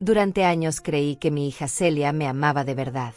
Durante años creí que mi hija Celia me amaba de verdad.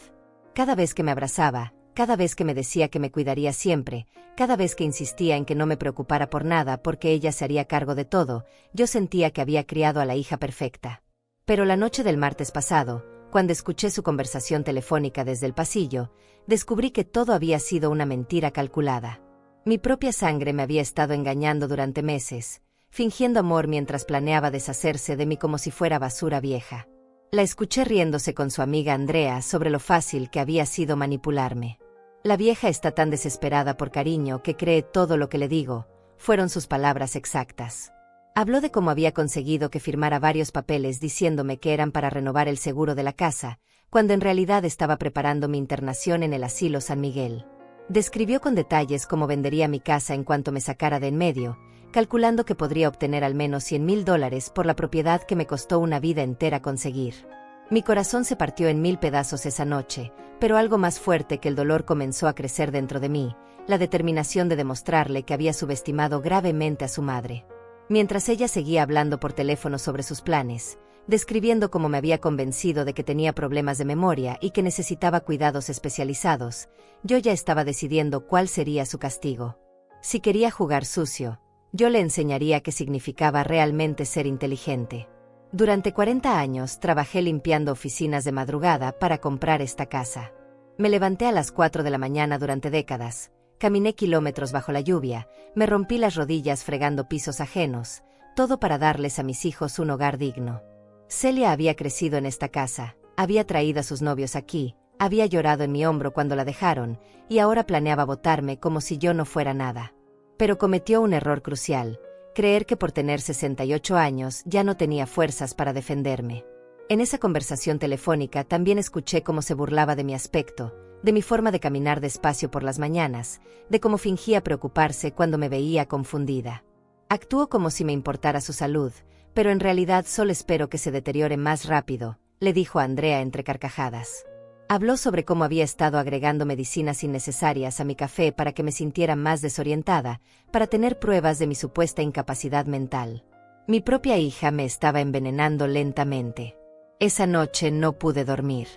Cada vez que me abrazaba, cada vez que me decía que me cuidaría siempre, cada vez que insistía en que no me preocupara por nada porque ella se haría cargo de todo, yo sentía que había criado a la hija perfecta. Pero la noche del martes pasado, cuando escuché su conversación telefónica desde el pasillo, descubrí que todo había sido una mentira calculada. Mi propia sangre me había estado engañando durante meses, fingiendo amor mientras planeaba deshacerse de mí como si fuera basura vieja. La escuché riéndose con su amiga Andrea sobre lo fácil que había sido manipularme. La vieja está tan desesperada por cariño que cree todo lo que le digo, fueron sus palabras exactas. Habló de cómo había conseguido que firmara varios papeles diciéndome que eran para renovar el seguro de la casa, cuando en realidad estaba preparando mi internación en el asilo San Miguel. Describió con detalles cómo vendería mi casa en cuanto me sacara de en medio, calculando que podría obtener al menos $100,000 por la propiedad que me costó una vida entera conseguir. Mi corazón se partió en 1000 pedazos esa noche, pero algo más fuerte que el dolor comenzó a crecer dentro de mí, la determinación de demostrarle que había subestimado gravemente a su madre. Mientras ella seguía hablando por teléfono sobre sus planes, describiendo cómo me había convencido de que tenía problemas de memoria y que necesitaba cuidados especializados, yo ya estaba decidiendo cuál sería su castigo. Si quería jugar sucio, yo le enseñaría qué significaba realmente ser inteligente. Durante 40 años trabajé limpiando oficinas de madrugada para comprar esta casa. Me levanté a las 4 de la mañana durante décadas, caminé kilómetros bajo la lluvia, me rompí las rodillas fregando pisos ajenos, todo para darles a mis hijos un hogar digno. Celia había crecido en esta casa, había traído a sus novios aquí, había llorado en mi hombro cuando la dejaron, y ahora planeaba botarme como si yo no fuera nada. Pero cometió un error crucial, creer que por tener 68 años ya no tenía fuerzas para defenderme. En esa conversación telefónica también escuché cómo se burlaba de mi aspecto, de mi forma de caminar despacio por las mañanas, de cómo fingía preocuparse cuando me veía confundida. Actúo como si me importara su salud, pero en realidad solo espero que se deteriore más rápido, le dijo a Andrea entre carcajadas. Habló sobre cómo había estado agregando medicinas innecesarias a mi café para que me sintiera más desorientada, para tener pruebas de mi supuesta incapacidad mental. Mi propia hija me estaba envenenando lentamente. Esa noche no pude dormir.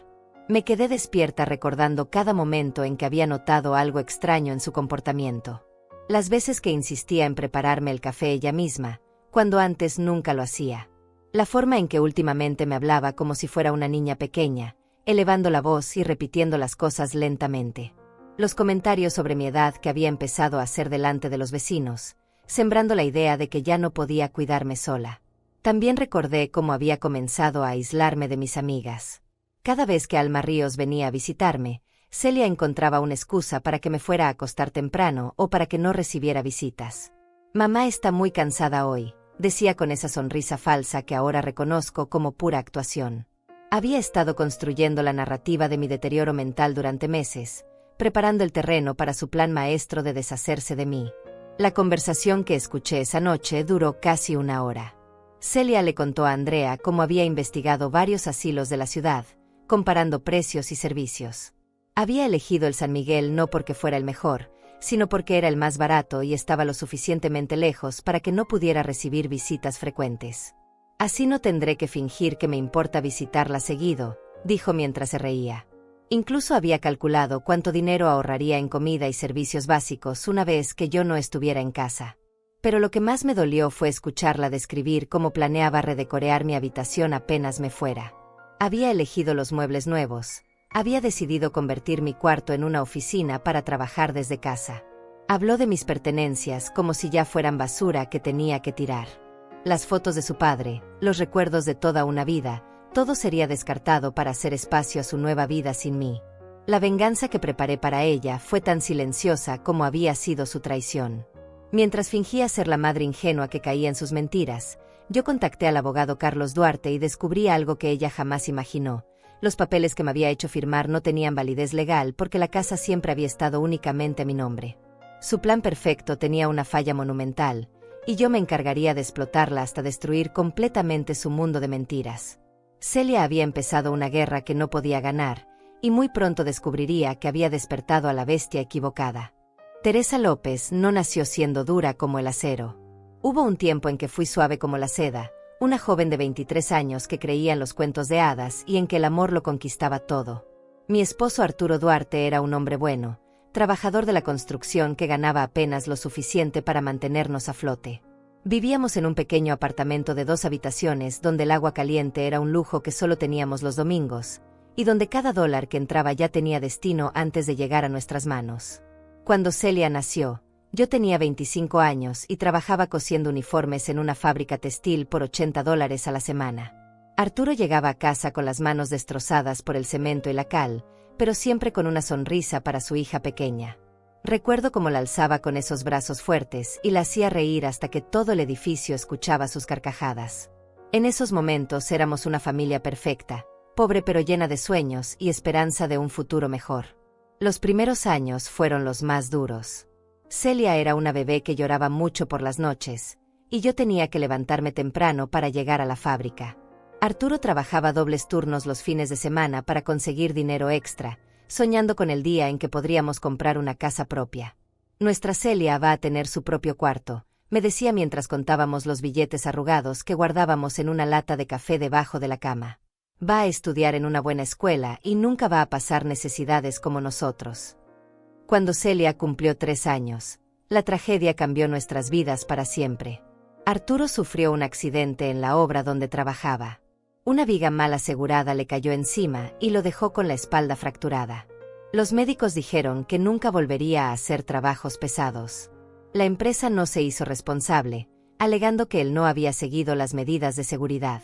Me quedé despierta recordando cada momento en que había notado algo extraño en su comportamiento. Las veces que insistía en prepararme el café ella misma, cuando antes nunca lo hacía. La forma en que últimamente me hablaba como si fuera una niña pequeña, elevando la voz y repitiendo las cosas lentamente. Los comentarios sobre mi edad que había empezado a hacer delante de los vecinos, sembrando la idea de que ya no podía cuidarme sola. También recordé cómo había comenzado a aislarme de mis amigas. Cada vez que Alma Ríos venía a visitarme, Celia encontraba una excusa para que me fuera a acostar temprano o para que no recibiera visitas. Mamá está muy cansada hoy, decía con esa sonrisa falsa que ahora reconozco como pura actuación. Había estado construyendo la narrativa de mi deterioro mental durante meses, preparando el terreno para su plan maestro de deshacerse de mí. La conversación que escuché esa noche duró casi 1 hora. Celia le contó a Andrea cómo había investigado varios asilos de la ciudad, comparando precios y servicios. Había elegido el San Miguel no porque fuera el mejor, sino porque era el más barato y estaba lo suficientemente lejos para que no pudiera recibir visitas frecuentes. Así no tendré que fingir que me importa visitarla seguido, dijo mientras se reía. Incluso había calculado cuánto dinero ahorraría en comida y servicios básicos una vez que yo no estuviera en casa. Pero lo que más me dolió fue escucharla describir cómo planeaba redecorar mi habitación apenas me fuera. Había elegido los muebles nuevos, había decidido convertir mi cuarto en una oficina para trabajar desde casa. Habló de mis pertenencias como si ya fueran basura que tenía que tirar. Las fotos de su padre, los recuerdos de toda una vida, todo sería descartado para hacer espacio a su nueva vida sin mí. La venganza que preparé para ella fue tan silenciosa como había sido su traición. Mientras fingía ser la madre ingenua que caía en sus mentiras, yo contacté al abogado Carlos Duarte y descubrí algo que ella jamás imaginó. Los papeles que me había hecho firmar no tenían validez legal porque la casa siempre había estado únicamente a mi nombre. Su plan perfecto tenía una falla monumental, y yo me encargaría de explotarla hasta destruir completamente su mundo de mentiras. Celia había empezado una guerra que no podía ganar, y muy pronto descubriría que había despertado a la bestia equivocada. Teresa López no nació siendo dura como el acero. Hubo un tiempo en que fui suave como la seda, una joven de 23 años que creía en los cuentos de hadas y en que el amor lo conquistaba todo. Mi esposo Arturo Duarte era un hombre bueno, trabajador de la construcción que ganaba apenas lo suficiente para mantenernos a flote. Vivíamos en un pequeño apartamento de 2 habitaciones donde el agua caliente era un lujo que solo teníamos los domingos, y donde cada dólar que entraba ya tenía destino antes de llegar a nuestras manos. Cuando Celia nació, yo tenía 25 años y trabajaba cosiendo uniformes en una fábrica textil por $80 a la semana. Arturo llegaba a casa con las manos destrozadas por el cemento y la cal, pero siempre con una sonrisa para su hija pequeña. Recuerdo cómo la alzaba con esos brazos fuertes y la hacía reír hasta que todo el edificio escuchaba sus carcajadas. En esos momentos éramos una familia perfecta, pobre pero llena de sueños y esperanza de un futuro mejor. Los primeros años fueron los más duros. Celia era una bebé que lloraba mucho por las noches, y yo tenía que levantarme temprano para llegar a la fábrica. Arturo trabajaba dobles turnos los fines de semana para conseguir dinero extra, soñando con el día en que podríamos comprar una casa propia. Nuestra Celia va a tener su propio cuarto, me decía mientras contábamos los billetes arrugados que guardábamos en una lata de café debajo de la cama. Va a estudiar en una buena escuela y nunca va a pasar necesidades como nosotros. Cuando Celia cumplió 3 años, la tragedia cambió nuestras vidas para siempre. Arturo sufrió un accidente en la obra donde trabajaba. Una viga mal asegurada le cayó encima y lo dejó con la espalda fracturada. Los médicos dijeron que nunca volvería a hacer trabajos pesados. La empresa no se hizo responsable, alegando que él no había seguido las medidas de seguridad.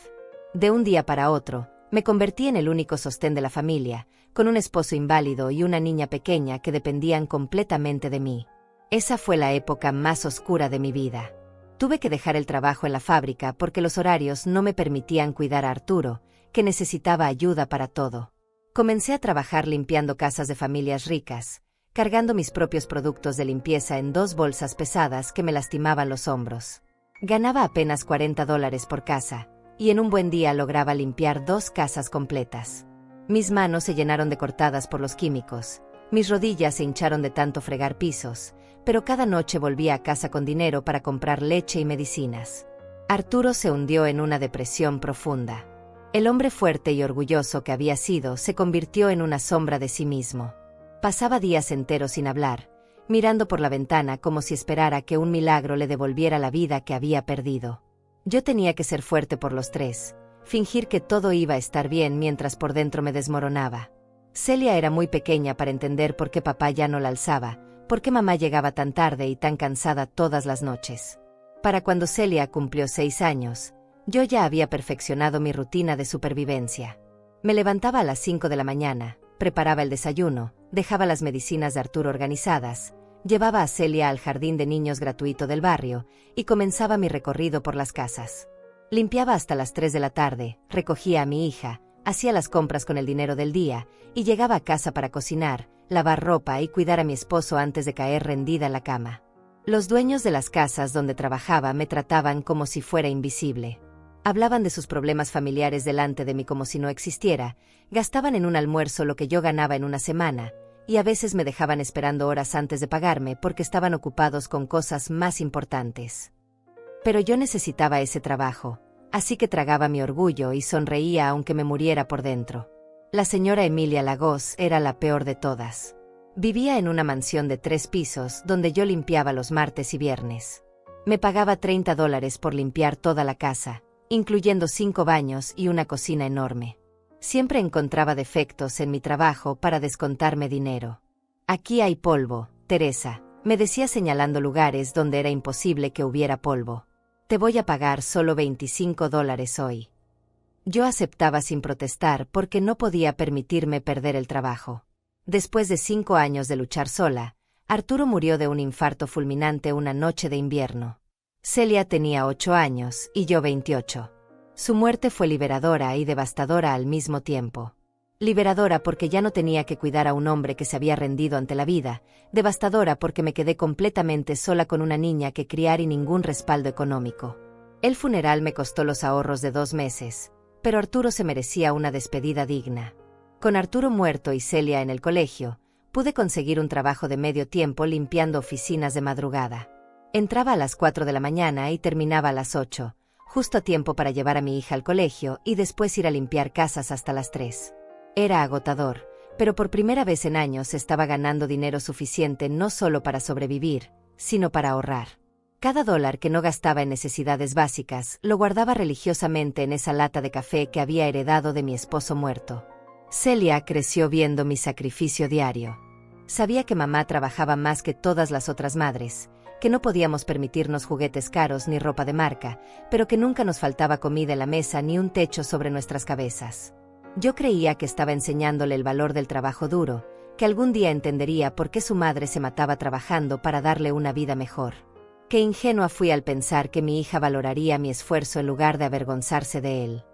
De un día para otro, me convertí en el único sostén de la familia, con un esposo inválido y una niña pequeña que dependían completamente de mí. Esa fue la época más oscura de mi vida. Tuve que dejar el trabajo en la fábrica porque los horarios no me permitían cuidar a Arturo, que necesitaba ayuda para todo. Comencé a trabajar limpiando casas de familias ricas, cargando mis propios productos de limpieza en 2 bolsas pesadas que me lastimaban los hombros. Ganaba apenas $40 por casa, y en un buen día lograba limpiar 2 casas completas. Mis manos se llenaron de cortadas por los químicos, mis rodillas se hincharon de tanto fregar pisos, pero cada noche volvía a casa con dinero para comprar leche y medicinas. Arturo se hundió en una depresión profunda. El hombre fuerte y orgulloso que había sido se convirtió en una sombra de sí mismo. Pasaba días enteros sin hablar, mirando por la ventana como si esperara que un milagro le devolviera la vida que había perdido. Yo tenía que ser fuerte por los 3, fingir que todo iba a estar bien mientras por dentro me desmoronaba. Celia era muy pequeña para entender por qué papá ya no la alzaba, por qué mamá llegaba tan tarde y tan cansada todas las noches. Para cuando Celia cumplió 6 años, yo ya había perfeccionado mi rutina de supervivencia. Me levantaba a las 5 de la mañana, preparaba el desayuno, dejaba las medicinas de Arturo organizadas, llevaba a Celia al jardín de niños gratuito del barrio y comenzaba mi recorrido por las casas. Limpiaba hasta las 3 de la tarde, recogía a mi hija, hacía las compras con el dinero del día y llegaba a casa para cocinar, lavar ropa y cuidar a mi esposo antes de caer rendida en la cama. Los dueños de las casas donde trabajaba me trataban como si fuera invisible. Hablaban de sus problemas familiares delante de mí como si no existiera, gastaban en un almuerzo lo que yo ganaba en una semana, y a veces me dejaban esperando horas antes de pagarme porque estaban ocupados con cosas más importantes. Pero yo necesitaba ese trabajo, así que tragaba mi orgullo y sonreía aunque me muriera por dentro. La señora Emilia Lagos era la peor de todas. Vivía en una mansión de 3 pisos donde yo limpiaba los martes y viernes. Me pagaba $30 por limpiar toda la casa, incluyendo 5 baños y una cocina enorme. Siempre encontraba defectos en mi trabajo para descontarme dinero. Aquí hay polvo, Teresa, me decía señalando lugares donde era imposible que hubiera polvo. Te voy a pagar solo $25 hoy. Yo aceptaba sin protestar porque no podía permitirme perder el trabajo. Después de 5 años de luchar sola, Arturo murió de un infarto fulminante una noche de invierno. Celia tenía 8 años y yo 28. Su muerte fue liberadora y devastadora al mismo tiempo. Liberadora porque ya no tenía que cuidar a un hombre que se había rendido ante la vida, devastadora porque me quedé completamente sola con una niña que criar y ningún respaldo económico. El funeral me costó los ahorros de 2 meses, pero Arturo se merecía una despedida digna. Con Arturo muerto y Celia en el colegio, pude conseguir un trabajo de medio tiempo limpiando oficinas de madrugada. Entraba a las 4 de la mañana y terminaba a las 8, justo a tiempo para llevar a mi hija al colegio y después ir a limpiar casas hasta las 3. Era agotador, pero por primera vez en años estaba ganando dinero suficiente no solo para sobrevivir, sino para ahorrar. Cada dólar que no gastaba en necesidades básicas lo guardaba religiosamente en esa lata de café que había heredado de mi esposo muerto. Celia creció viendo mi sacrificio diario. Sabía que mamá trabajaba más que todas las otras madres, que no podíamos permitirnos juguetes caros ni ropa de marca, pero que nunca nos faltaba comida en la mesa ni un techo sobre nuestras cabezas. Yo creía que estaba enseñándole el valor del trabajo duro, que algún día entendería por qué su madre se mataba trabajando para darle una vida mejor. Qué ingenua fui al pensar que mi hija valoraría mi esfuerzo en lugar de avergonzarse de él.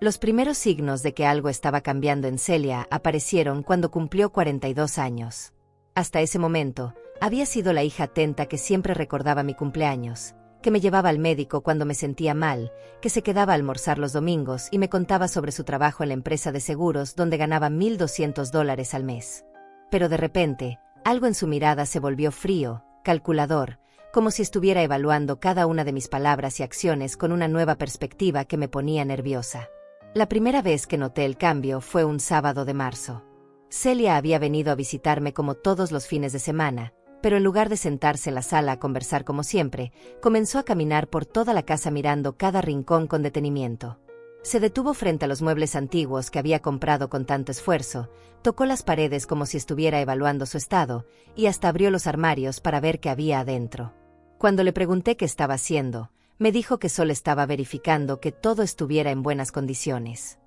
Los primeros signos de que algo estaba cambiando en Celia aparecieron cuando cumplió 42 años. Hasta ese momento, había sido la hija atenta que siempre recordaba mi cumpleaños, que me llevaba al médico cuando me sentía mal, que se quedaba a almorzar los domingos y me contaba sobre su trabajo en la empresa de seguros donde ganaba $1,200 al mes. Pero de repente, algo en su mirada se volvió frío, calculador, como si estuviera evaluando cada una de mis palabras y acciones con una nueva perspectiva que me ponía nerviosa. La primera vez que noté el cambio fue un sábado de marzo. Celia había venido a visitarme como todos los fines de semana, pero en lugar de sentarse en la sala a conversar como siempre, comenzó a caminar por toda la casa mirando cada rincón con detenimiento. Se detuvo frente a los muebles antiguos que había comprado con tanto esfuerzo, tocó las paredes como si estuviera evaluando su estado, y hasta abrió los armarios para ver qué había adentro. Cuando le pregunté qué estaba haciendo, me dijo que solo estaba verificando que todo estuviera en buenas condiciones.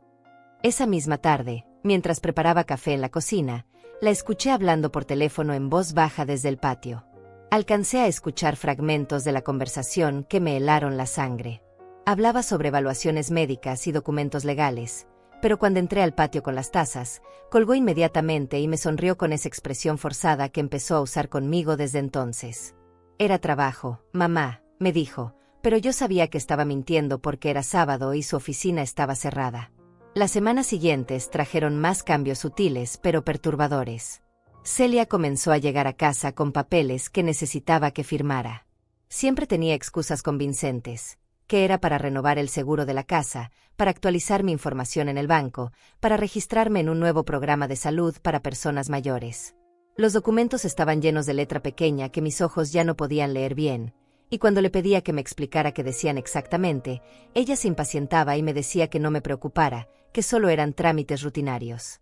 Esa misma tarde, mientras preparaba café en la cocina, la escuché hablando por teléfono en voz baja desde el patio. Alcancé a escuchar fragmentos de la conversación que me helaron la sangre. Hablaba sobre evaluaciones médicas y documentos legales, pero cuando entré al patio con las tazas, colgó inmediatamente y me sonrió con esa expresión forzada que empezó a usar conmigo desde entonces. Era trabajo, mamá, me dijo, pero yo sabía que estaba mintiendo porque era sábado y su oficina estaba cerrada. Las semanas siguientes trajeron más cambios sutiles pero perturbadores. Celia comenzó a llegar a casa con papeles que necesitaba que firmara. Siempre tenía excusas convincentes, que era para renovar el seguro de la casa, para actualizar mi información en el banco, para registrarme en un nuevo programa de salud para personas mayores. Los documentos estaban llenos de letra pequeña que mis ojos ya no podían leer bien, y cuando le pedía que me explicara qué decían exactamente, ella se impacientaba y me decía que no me preocupara, que solo eran trámites rutinarios.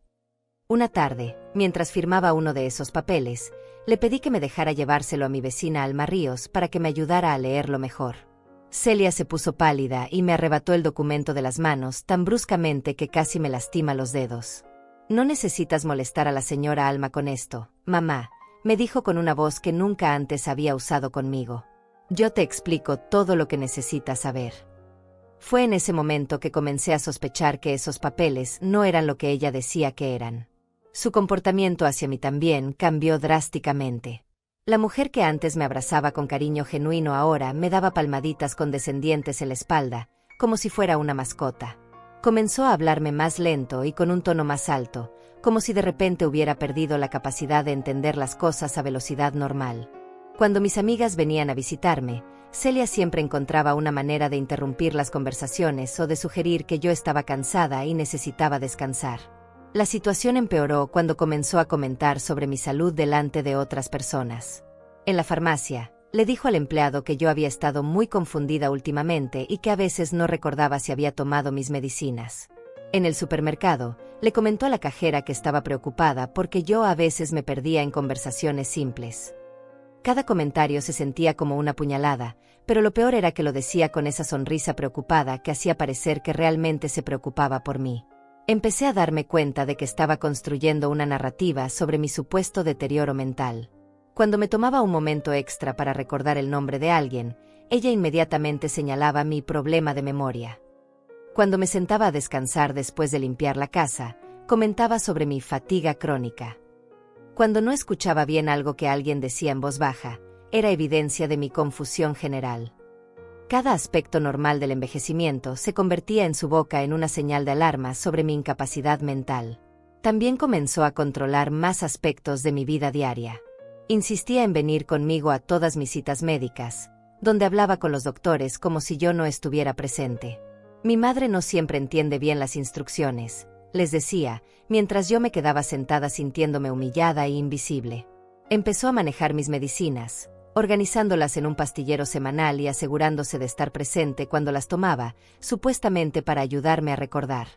Una tarde, mientras firmaba uno de esos papeles, le pedí que me dejara llevárselo a mi vecina Alma Ríos para que me ayudara a leerlo mejor. Celia se puso pálida y me arrebató el documento de las manos tan bruscamente que casi me lastima los dedos. «No necesitas molestar a la señora Alma con esto, mamá», me dijo con una voz que nunca antes había usado conmigo. «Yo te explico todo lo que necesitas saber». Fue en ese momento que comencé a sospechar que esos papeles no eran lo que ella decía que eran. Su comportamiento hacia mí también cambió drásticamente. La mujer que antes me abrazaba con cariño genuino ahora me daba palmaditas condescendientes en la espalda, como si fuera una mascota. Comenzó a hablarme más lento y con un tono más alto, como si de repente hubiera perdido la capacidad de entender las cosas a velocidad normal. Cuando mis amigas venían a visitarme, Celia siempre encontraba una manera de interrumpir las conversaciones o de sugerir que yo estaba cansada y necesitaba descansar. La situación empeoró cuando comenzó a comentar sobre mi salud delante de otras personas. En la farmacia, le dijo al empleado que yo había estado muy confundida últimamente y que a veces no recordaba si había tomado mis medicinas. En el supermercado, le comentó a la cajera que estaba preocupada porque yo a veces me perdía en conversaciones simples. Cada comentario se sentía como una puñalada, pero lo peor era que lo decía con esa sonrisa preocupada que hacía parecer que realmente se preocupaba por mí. Empecé a darme cuenta de que estaba construyendo una narrativa sobre mi supuesto deterioro mental. Cuando me tomaba un momento extra para recordar el nombre de alguien, ella inmediatamente señalaba mi problema de memoria. Cuando me sentaba a descansar después de limpiar la casa, comentaba sobre mi fatiga crónica. Cuando no escuchaba bien algo que alguien decía en voz baja, era evidencia de mi confusión general. Cada aspecto normal del envejecimiento se convertía en su boca en una señal de alarma sobre mi incapacidad mental. También comenzó a controlar más aspectos de mi vida diaria. Insistía en venir conmigo a todas mis citas médicas, donde hablaba con los doctores como si yo no estuviera presente. Mi madre no siempre entiende bien las instrucciones, les decía, mientras yo me quedaba sentada sintiéndome humillada e invisible. Empezó a manejar mis medicinas, organizándolas en un pastillero semanal y asegurándose de estar presente cuando las tomaba, supuestamente para ayudarme a recordar.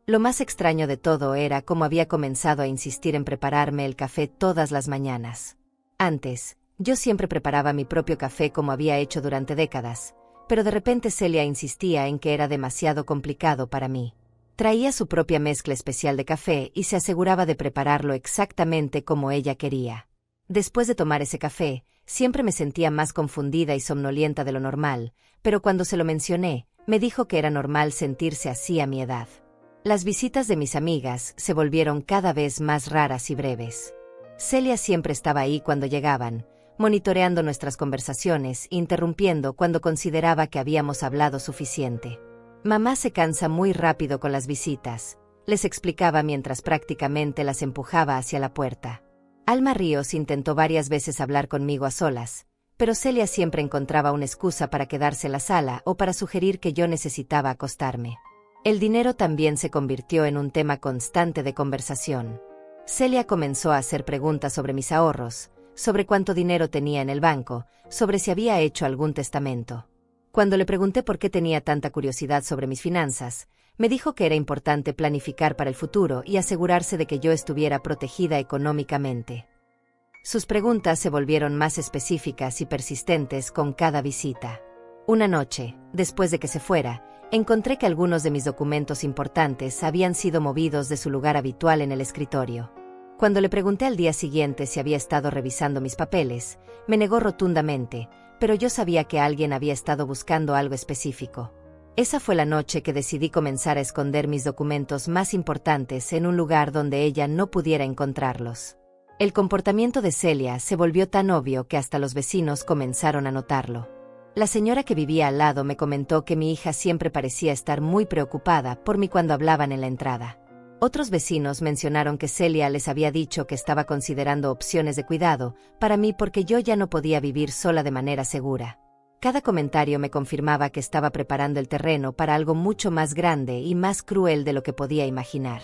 Lo más extraño de todo era cómo había comenzado a insistir en prepararme el café todas las mañanas. Antes, yo siempre preparaba mi propio café como había hecho durante décadas, pero de repente Celia insistía en que era demasiado complicado para mí. Traía su propia mezcla especial de café y se aseguraba de prepararlo exactamente como ella quería. Después de tomar ese café, siempre me sentía más confundida y somnolienta de lo normal, pero cuando se lo mencioné, me dijo que era normal sentirse así a mi edad. Las visitas de mis amigas se volvieron cada vez más raras y breves. Celia siempre estaba ahí cuando llegaban, monitoreando nuestras conversaciones, interrumpiendo cuando consideraba que habíamos hablado suficiente. Mamá se cansa muy rápido con las visitas, les explicaba mientras prácticamente las empujaba hacia la puerta. Alma Ríos intentó varias veces hablar conmigo a solas, pero Celia siempre encontraba una excusa para quedarse en la sala o para sugerir que yo necesitaba acostarme. El dinero también se convirtió en un tema constante de conversación. Celia comenzó a hacer preguntas sobre mis ahorros, sobre cuánto dinero tenía en el banco, sobre si había hecho algún testamento. Cuando le pregunté por qué tenía tanta curiosidad sobre mis finanzas, me dijo que era importante planificar para el futuro y asegurarse de que yo estuviera protegida económicamente. Sus preguntas se volvieron más específicas y persistentes con cada visita. Una noche, después de que se fuera, encontré que algunos de mis documentos importantes habían sido movidos de su lugar habitual en el escritorio. Cuando le pregunté al día siguiente si había estado revisando mis papeles, me negó rotundamente, pero yo sabía que alguien había estado buscando algo específico. Esa fue la noche que decidí comenzar a esconder mis documentos más importantes en un lugar donde ella no pudiera encontrarlos. El comportamiento de Celia se volvió tan obvio que hasta los vecinos comenzaron a notarlo. La señora que vivía al lado me comentó que mi hija siempre parecía estar muy preocupada por mí cuando hablaban en la entrada. Otros vecinos mencionaron que Celia les había dicho que estaba considerando opciones de cuidado para mí porque yo ya no podía vivir sola de manera segura. Cada comentario me confirmaba que estaba preparando el terreno para algo mucho más grande y más cruel de lo que podía imaginar.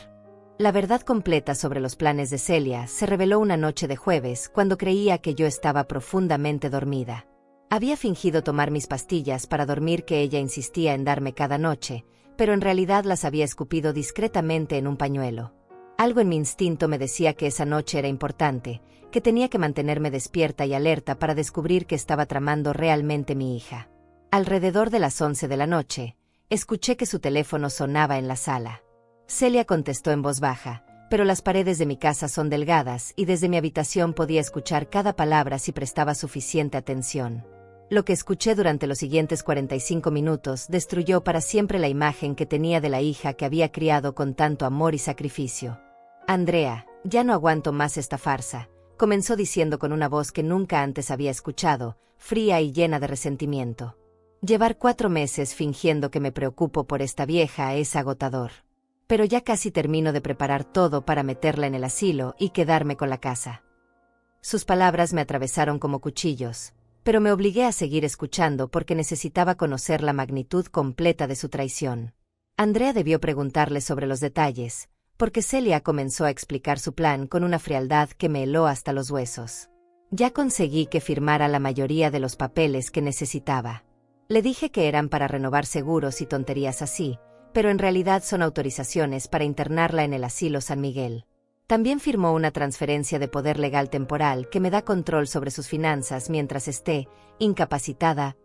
La verdad completa sobre los planes de Celia se reveló una noche de jueves cuando creía que yo estaba profundamente dormida. Había fingido tomar mis pastillas para dormir que ella insistía en darme cada noche, pero en realidad las había escupido discretamente en un pañuelo. Algo en mi instinto me decía que esa noche era importante, que tenía que mantenerme despierta y alerta para descubrir qué estaba tramando realmente mi hija. Alrededor de las 11 de la noche, escuché que su teléfono sonaba en la sala. Celia contestó en voz baja, pero las paredes de mi casa son delgadas y desde mi habitación podía escuchar cada palabra si prestaba suficiente atención. Lo que escuché durante los siguientes 45 minutos destruyó para siempre la imagen que tenía de la hija que había criado con tanto amor y sacrificio. Andrea, ya no aguanto más esta farsa, comenzó diciendo con una voz que nunca antes había escuchado, fría y llena de resentimiento. Llevar 4 meses fingiendo que me preocupo por esta vieja es agotador. Pero ya casi termino de preparar todo para meterla en el asilo y quedarme con la casa. Sus palabras me atravesaron como cuchillos, pero me obligué a seguir escuchando porque necesitaba conocer la magnitud completa de su traición. Andrea debió preguntarle sobre los detalles, porque Celia comenzó a explicar su plan con una frialdad que me heló hasta los huesos. Ya conseguí que firmara la mayoría de los papeles que necesitaba. Le dije que eran para renovar seguros y tonterías así, pero en realidad son autorizaciones para internarla en el asilo San Miguel. También firmó una transferencia de poder legal temporal que me da control sobre sus finanzas mientras esté incapacitada.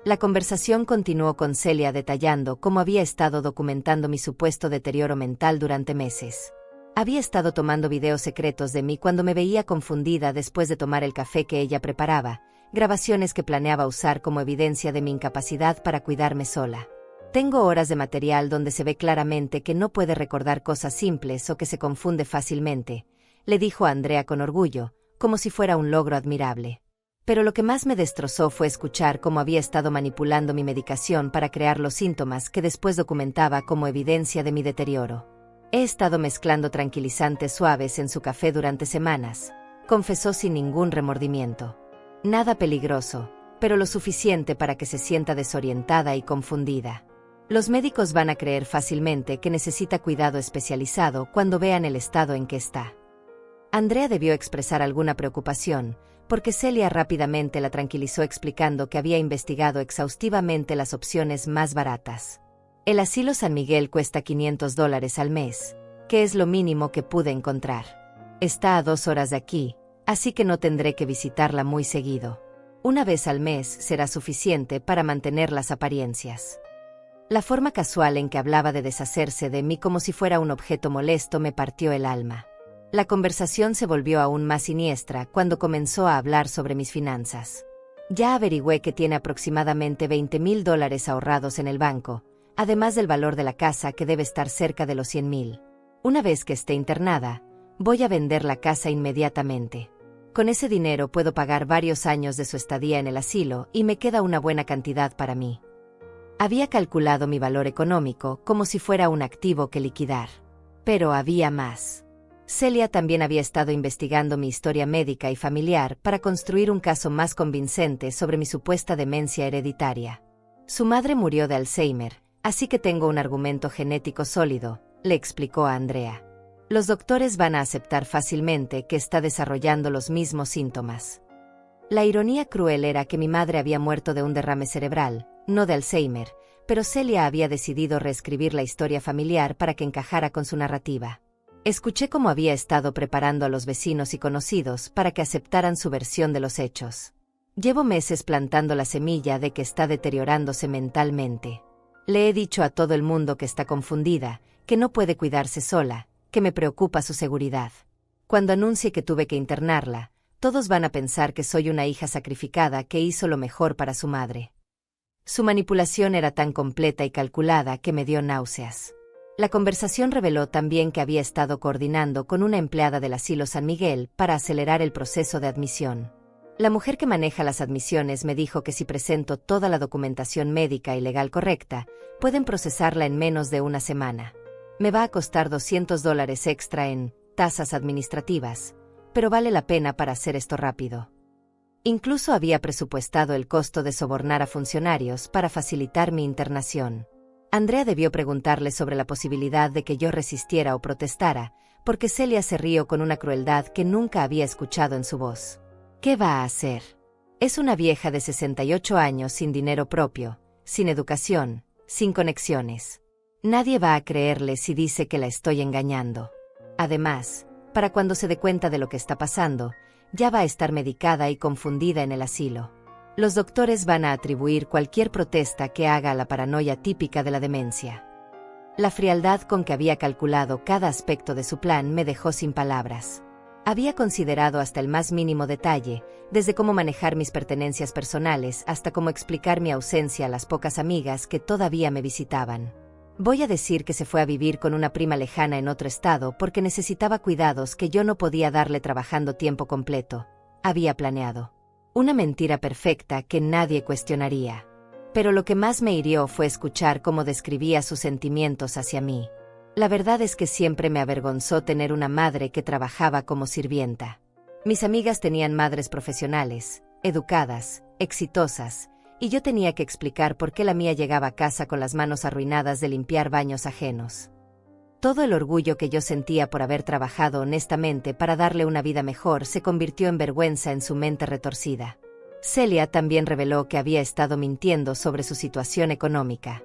La conversación continuó con Celia detallando cómo había estado documentando mi supuesto deterioro mental durante meses. Había estado tomando videos secretos de mí cuando me veía confundida después de tomar el café que ella preparaba, grabaciones que planeaba usar como evidencia de mi incapacidad para cuidarme sola. Tengo horas de material donde se ve claramente que no puede recordar cosas simples o que se confunde fácilmente, le dijo a Andrea con orgullo, como si fuera un logro admirable. Pero lo que más me destrozó fue escuchar cómo había estado manipulando mi medicación para crear los síntomas que después documentaba como evidencia de mi deterioro. He estado mezclando tranquilizantes suaves en su café durante semanas, confesó sin ningún remordimiento. Nada peligroso, pero lo suficiente para que se sienta desorientada y confundida. Los médicos van a creer fácilmente que necesita cuidado especializado cuando vean el estado en que está. Andrea debió expresar alguna preocupación, porque Celia rápidamente la tranquilizó explicando que había investigado exhaustivamente las opciones más baratas. El asilo San Miguel cuesta $500 al mes, que es lo mínimo que pude encontrar. Está a 2 horas de aquí, así que no tendré que visitarla muy seguido. Una vez al mes será suficiente para mantener las apariencias. La forma casual en que hablaba de deshacerse de mí como si fuera un objeto molesto me partió el alma. La conversación se volvió aún más siniestra cuando comenzó a hablar sobre mis finanzas. Ya averigüé que tiene aproximadamente $20,000 ahorrados en el banco, además del valor de la casa que debe estar cerca de los $100,000. Una vez que esté internada, voy a vender la casa inmediatamente. Con ese dinero puedo pagar varios años de su estadía en el asilo y me queda una buena cantidad para mí. Había calculado mi valor económico como si fuera un activo que liquidar. Pero había más. Celia también había estado investigando mi historia médica y familiar para construir un caso más convincente sobre mi supuesta demencia hereditaria. Su madre murió de Alzheimer, así que tengo un argumento genético sólido, le explicó a Andrea. Los doctores van a aceptar fácilmente que está desarrollando los mismos síntomas. La ironía cruel era que mi madre había muerto de un derrame cerebral, no de Alzheimer, pero Celia había decidido reescribir la historia familiar para que encajara con su narrativa. Escuché cómo había estado preparando a los vecinos y conocidos para que aceptaran su versión de los hechos. Llevo meses plantando la semilla de que está deteriorándose mentalmente. Le he dicho a todo el mundo que está confundida, que no puede cuidarse sola, que me preocupa su seguridad. Cuando anuncie que tuve que internarla, todos van a pensar que soy una hija sacrificada que hizo lo mejor para su madre. Su manipulación era tan completa y calculada que me dio náuseas. La conversación reveló también que había estado coordinando con una empleada del asilo San Miguel para acelerar el proceso de admisión. La mujer que maneja las admisiones me dijo que si presento toda la documentación médica y legal correcta, pueden procesarla en menos de una semana. Me va a costar $200 extra en tasas administrativas, pero vale la pena para hacer esto rápido. Incluso había presupuestado el costo de sobornar a funcionarios para facilitar mi internación. Andrea debió preguntarle sobre la posibilidad de que yo resistiera o protestara, porque Celia se rió con una crueldad que nunca había escuchado en su voz. ¿Qué va a hacer? Es una vieja de 68 años sin dinero propio, sin educación, sin conexiones. Nadie va a creerle si dice que la estoy engañando. Además, para cuando se dé cuenta de lo que está pasando, ya va a estar medicada y confundida en el asilo. Los doctores van a atribuir cualquier protesta que haga a la paranoia típica de la demencia. La frialdad con que había calculado cada aspecto de su plan me dejó sin palabras. Había considerado hasta el más mínimo detalle, desde cómo manejar mis pertenencias personales hasta cómo explicar mi ausencia a las pocas amigas que todavía me visitaban. Voy a decir que se fue a vivir con una prima lejana en otro estado porque necesitaba cuidados que yo no podía darle trabajando tiempo completo. Había planeado una mentira perfecta que nadie cuestionaría. Pero lo que más me hirió fue escuchar cómo describía sus sentimientos hacia mí. La verdad es que siempre me avergonzó tener una madre que trabajaba como sirvienta. Mis amigas tenían madres profesionales, educadas, exitosas, y yo tenía que explicar por qué la mía llegaba a casa con las manos arruinadas de limpiar baños ajenos. Todo el orgullo que yo sentía por haber trabajado honestamente para darle una vida mejor se convirtió en vergüenza en su mente retorcida. Celia también reveló que había estado mintiendo sobre su situación económica.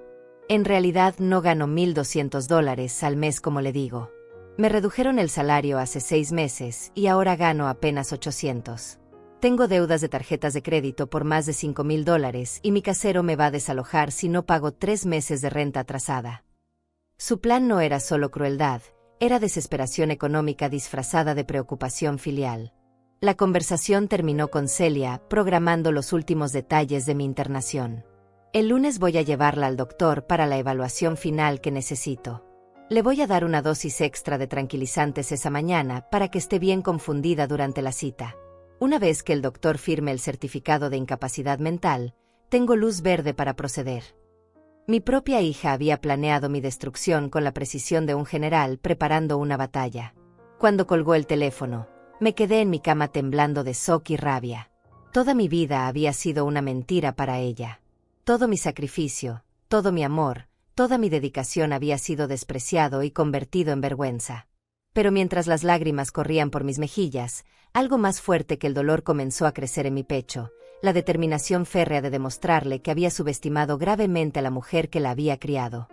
En realidad no gano $1,200 al mes como le digo. Me redujeron el salario hace 6 meses y ahora gano apenas $800. Tengo deudas de tarjetas de crédito por más de $5,000 y mi casero me va a desalojar si no pago 3 meses de renta atrasada. Su plan no era solo crueldad, era desesperación económica disfrazada de preocupación filial. La conversación terminó con Celia programando los últimos detalles de mi internación. El lunes voy a llevarla al doctor para la evaluación final que necesito. Le voy a dar una dosis extra de tranquilizantes esa mañana para que esté bien confundida durante la cita. Una vez que el doctor firme el certificado de incapacidad mental, tengo luz verde para proceder. Mi propia hija había planeado mi destrucción con la precisión de un general preparando una batalla. Cuando colgó el teléfono, me quedé en mi cama temblando de shock y rabia. Toda mi vida había sido una mentira para ella. Todo mi sacrificio, todo mi amor, toda mi dedicación había sido despreciado y convertido en vergüenza. Pero mientras las lágrimas corrían por mis mejillas, algo más fuerte que el dolor comenzó a crecer en mi pecho, la determinación férrea de demostrarle que había subestimado gravemente a la mujer que la había criado.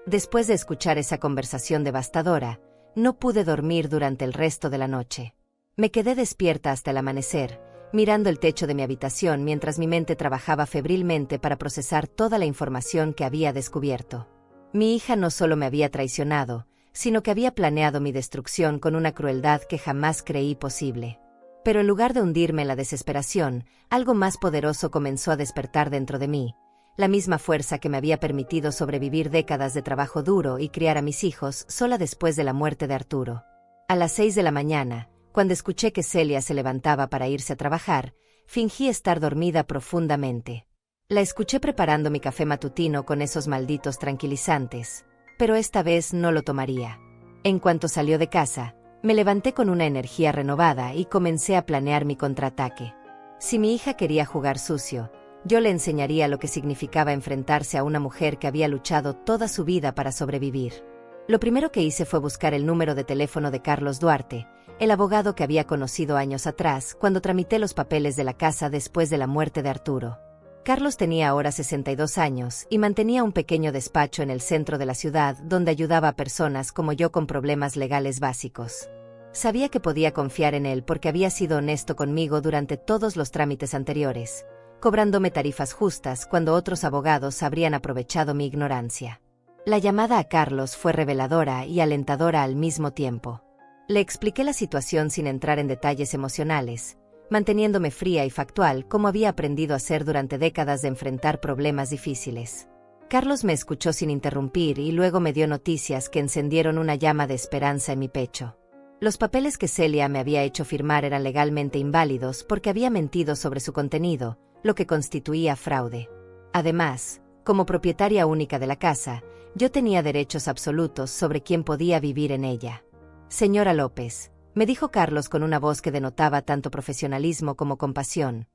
Después de escuchar esa conversación devastadora, no pude dormir durante el resto de la noche. Me quedé despierta hasta el amanecer, mirando el techo de mi habitación mientras mi mente trabajaba febrilmente para procesar toda la información que había descubierto. Mi hija no solo me había traicionado, sino que había planeado mi destrucción con una crueldad que jamás creí posible. Pero en lugar de hundirme en la desesperación, algo más poderoso comenzó a despertar dentro de mí, la misma fuerza que me había permitido sobrevivir décadas de trabajo duro y criar a mis hijos sola después de la muerte de Arturo. A las 6 de la mañana, cuando escuché que Celia se levantaba para irse a trabajar, fingí estar dormida profundamente. La escuché preparando mi café matutino con esos malditos tranquilizantes, pero esta vez no lo tomaría. En cuanto salió de casa, me levanté con una energía renovada y comencé a planear mi contraataque. Si mi hija quería jugar sucio, yo le enseñaría lo que significaba enfrentarse a una mujer que había luchado toda su vida para sobrevivir. Lo primero que hice fue buscar el número de teléfono de Carlos Duarte, el abogado que había conocido años atrás cuando tramité los papeles de la casa después de la muerte de Arturo. Carlos tenía ahora 62 años y mantenía un pequeño despacho en el centro de la ciudad donde ayudaba a personas como yo con problemas legales básicos. Sabía que podía confiar en él porque había sido honesto conmigo durante todos los trámites anteriores, cobrándome tarifas justas cuando otros abogados habrían aprovechado mi ignorancia. La llamada a Carlos fue reveladora y alentadora al mismo tiempo. Le expliqué la situación sin entrar en detalles emocionales, manteniéndome fría y factual como había aprendido a hacer durante décadas de enfrentar problemas difíciles. Carlos me escuchó sin interrumpir y luego me dio noticias que encendieron una llama de esperanza en mi pecho. Los papeles que Celia me había hecho firmar eran legalmente inválidos porque había mentido sobre su contenido, lo que constituía fraude. Además, como propietaria única de la casa, yo tenía derechos absolutos sobre quién podía vivir en ella. Señora López, me dijo Carlos con una voz que denotaba tanto profesionalismo como compasión,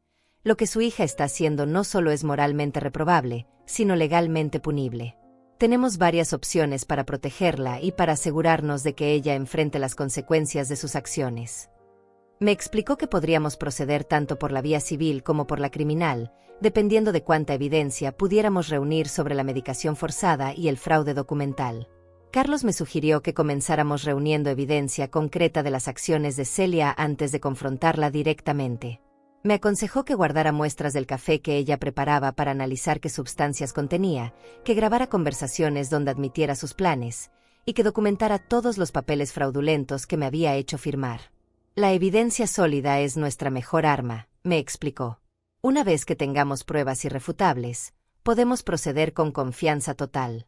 lo que su hija está haciendo no solo es moralmente reprobable, sino legalmente punible. Tenemos varias opciones para protegerla y para asegurarnos de que ella enfrente las consecuencias de sus acciones. Me explicó que podríamos proceder tanto por la vía civil como por la criminal, dependiendo de cuánta evidencia pudiéramos reunir sobre la medicación forzada y el fraude documental. Carlos me sugirió que comenzáramos reuniendo evidencia concreta de las acciones de Celia antes de confrontarla directamente. Me aconsejó que guardara muestras del café que ella preparaba para analizar qué sustancias contenía, que grabara conversaciones donde admitiera sus planes, y que documentara todos los papeles fraudulentos que me había hecho firmar. La evidencia sólida es nuestra mejor arma, me explicó. Una vez que tengamos pruebas irrefutables, podemos proceder con confianza total.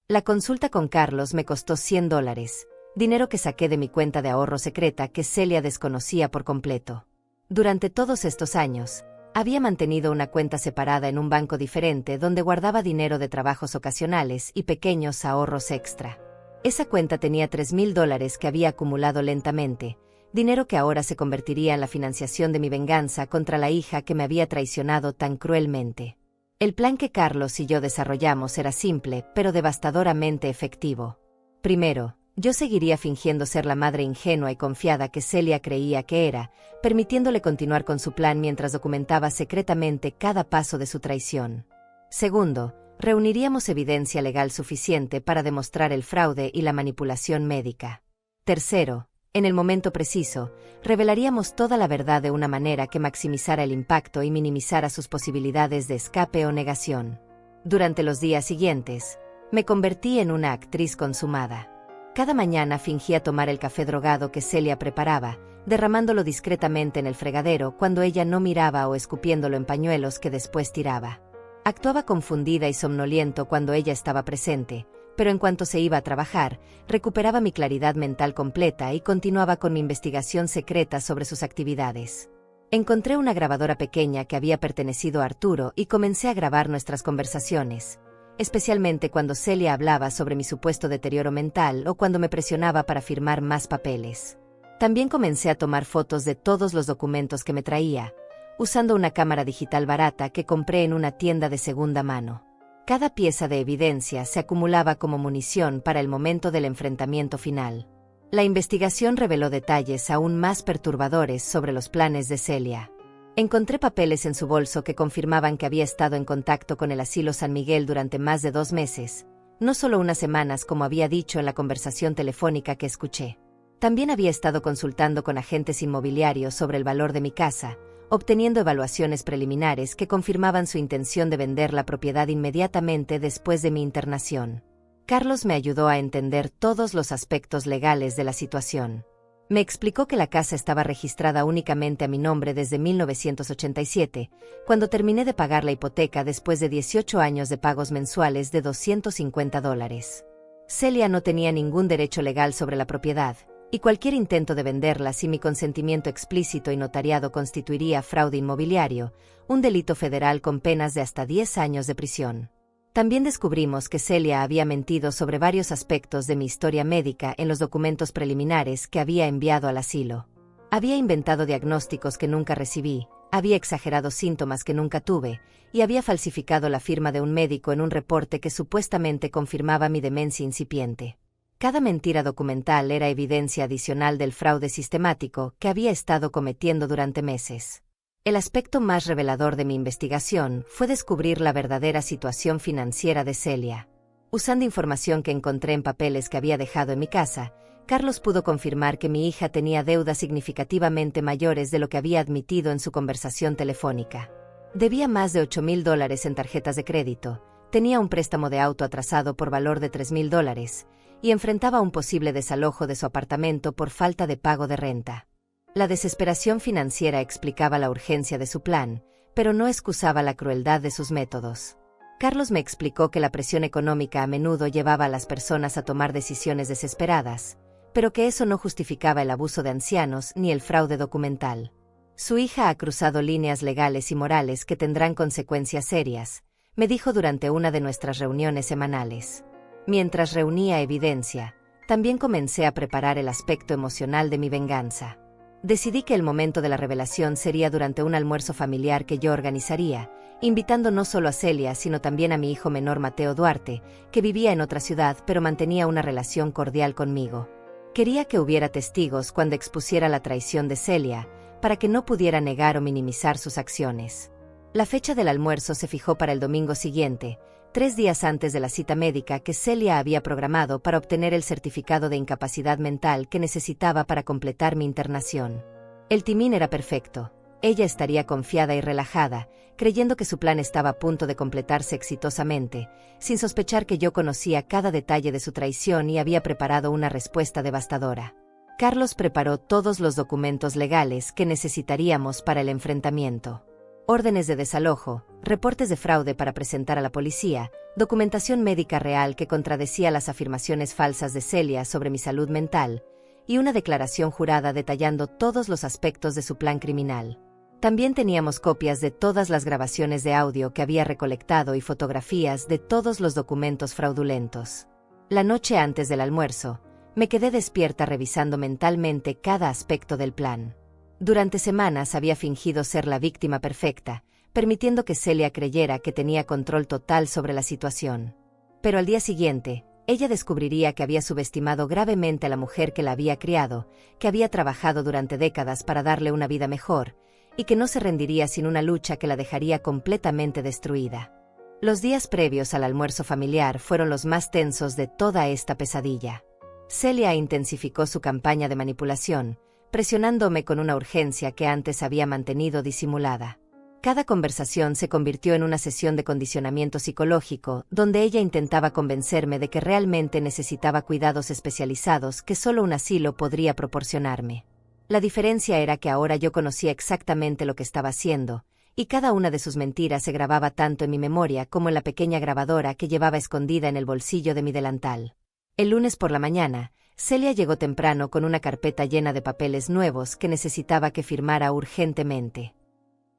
La consulta con Carlos me costó $100, dinero que saqué de mi cuenta de ahorro secreta que Celia desconocía por completo. Durante todos estos años, había mantenido una cuenta separada en un banco diferente donde guardaba dinero de trabajos ocasionales y pequeños ahorros extra. Esa cuenta tenía $3,000 que había acumulado lentamente, dinero que ahora se convertiría en la financiación de mi venganza contra la hija que me había traicionado tan cruelmente. El plan que Carlos y yo desarrollamos era simple, pero devastadoramente efectivo. Primero, yo seguiría fingiendo ser la madre ingenua y confiada que Celia creía que era, permitiéndole continuar con su plan mientras documentaba secretamente cada paso de su traición. Segundo, reuniríamos evidencia legal suficiente para demostrar el fraude y la manipulación médica. Tercero, en el momento preciso, revelaríamos toda la verdad de una manera que maximizara el impacto y minimizara sus posibilidades de escape o negación. Durante los días siguientes, me convertí en una actriz consumada. Cada mañana fingía tomar el café drogado que Celia preparaba, derramándolo discretamente en el fregadero cuando ella no miraba o escupiéndolo en pañuelos que después tiraba. Actuaba confundida y somnoliento cuando ella estaba presente, pero en cuanto se iba a trabajar, recuperaba mi claridad mental completa y continuaba con mi investigación secreta sobre sus actividades. Encontré una grabadora pequeña que había pertenecido a Arturo y comencé a grabar nuestras conversaciones, especialmente cuando Celia hablaba sobre mi supuesto deterioro mental o cuando me presionaba para firmar más papeles. También comencé a tomar fotos de todos los documentos que me traía, usando una cámara digital barata que compré en una tienda de segunda mano. Cada pieza de evidencia se acumulaba como munición para el momento del enfrentamiento final. La investigación reveló detalles aún más perturbadores sobre los planes de Celia. Encontré papeles en su bolso que confirmaban que había estado en contacto con el asilo San Miguel durante más de 2 meses, no solo unas semanas como había dicho en la conversación telefónica que escuché. También había estado consultando con agentes inmobiliarios sobre el valor de mi casa, obteniendo evaluaciones preliminares que confirmaban su intención de vender la propiedad inmediatamente después de mi internación. Carlos me ayudó a entender todos los aspectos legales de la situación. Me explicó que la casa estaba registrada únicamente a mi nombre desde 1987, cuando terminé de pagar la hipoteca después de 18 años de pagos mensuales de $250. Celia no tenía ningún derecho legal sobre la propiedad, y cualquier intento de venderla sin mi consentimiento explícito y notariado constituiría fraude inmobiliario, un delito federal con penas de hasta 10 años de prisión. También descubrimos que Celia había mentido sobre varios aspectos de mi historia médica en los documentos preliminares que había enviado al asilo. Había inventado diagnósticos que nunca recibí, había exagerado síntomas que nunca tuve, y había falsificado la firma de un médico en un reporte que supuestamente confirmaba mi demencia incipiente. Cada mentira documental era evidencia adicional del fraude sistemático que había estado cometiendo durante meses. El aspecto más revelador de mi investigación fue descubrir la verdadera situación financiera de Celia. Usando información que encontré en papeles que había dejado en mi casa, Carlos pudo confirmar que mi hija tenía deudas significativamente mayores de lo que había admitido en su conversación telefónica. Debía más de $8,000 en tarjetas de crédito, tenía un préstamo de auto atrasado por valor de $3,000, y enfrentaba un posible desalojo de su apartamento por falta de pago de renta. La desesperación financiera explicaba la urgencia de su plan, pero no excusaba la crueldad de sus métodos. Carlos me explicó que la presión económica a menudo llevaba a las personas a tomar decisiones desesperadas, pero que eso no justificaba el abuso de ancianos ni el fraude documental. Su hija ha cruzado líneas legales y morales que tendrán consecuencias serias, me dijo durante una de nuestras reuniones semanales. Mientras reunía evidencia, también comencé a preparar el aspecto emocional de mi venganza. Decidí que el momento de la revelación sería durante un almuerzo familiar que yo organizaría, invitando no solo a Celia sino también a mi hijo menor Mateo Duarte, que vivía en otra ciudad pero mantenía una relación cordial conmigo. Quería que hubiera testigos cuando expusiera la traición de Celia, para que no pudiera negar o minimizar sus acciones. La fecha del almuerzo se fijó para el domingo siguiente, 3 días antes de la cita médica que Celia había programado para obtener el certificado de incapacidad mental que necesitaba para completar mi internación. El timing era perfecto. Ella estaría confiada y relajada, creyendo que su plan estaba a punto de completarse exitosamente, sin sospechar que yo conocía cada detalle de su traición y había preparado una respuesta devastadora. Carlos preparó todos los documentos legales que necesitaríamos para el enfrentamiento. Órdenes de desalojo, reportes de fraude para presentar a la policía, documentación médica real que contradecía las afirmaciones falsas de Celia sobre mi salud mental, y una declaración jurada detallando todos los aspectos de su plan criminal. También teníamos copias de todas las grabaciones de audio que había recolectado y fotografías de todos los documentos fraudulentos. La noche antes del almuerzo, me quedé despierta revisando mentalmente cada aspecto del plan. Durante semanas había fingido ser la víctima perfecta, permitiendo que Celia creyera que tenía control total sobre la situación. Pero al día siguiente, ella descubriría que había subestimado gravemente a la mujer que la había criado, que había trabajado durante décadas para darle una vida mejor, y que no se rendiría sin una lucha que la dejaría completamente destruida. Los días previos al almuerzo familiar fueron los más tensos de toda esta pesadilla. Celia intensificó su campaña de manipulación, presionándome con una urgencia que antes había mantenido disimulada. Cada conversación se convirtió en una sesión de condicionamiento psicológico, donde ella intentaba convencerme de que realmente necesitaba cuidados especializados que solo un asilo podría proporcionarme. La diferencia era que ahora yo conocía exactamente lo que estaba haciendo, y cada una de sus mentiras se grababa tanto en mi memoria como en la pequeña grabadora que llevaba escondida en el bolsillo de mi delantal. El lunes por la mañana, Celia llegó temprano con una carpeta llena de papeles nuevos que necesitaba que firmara urgentemente.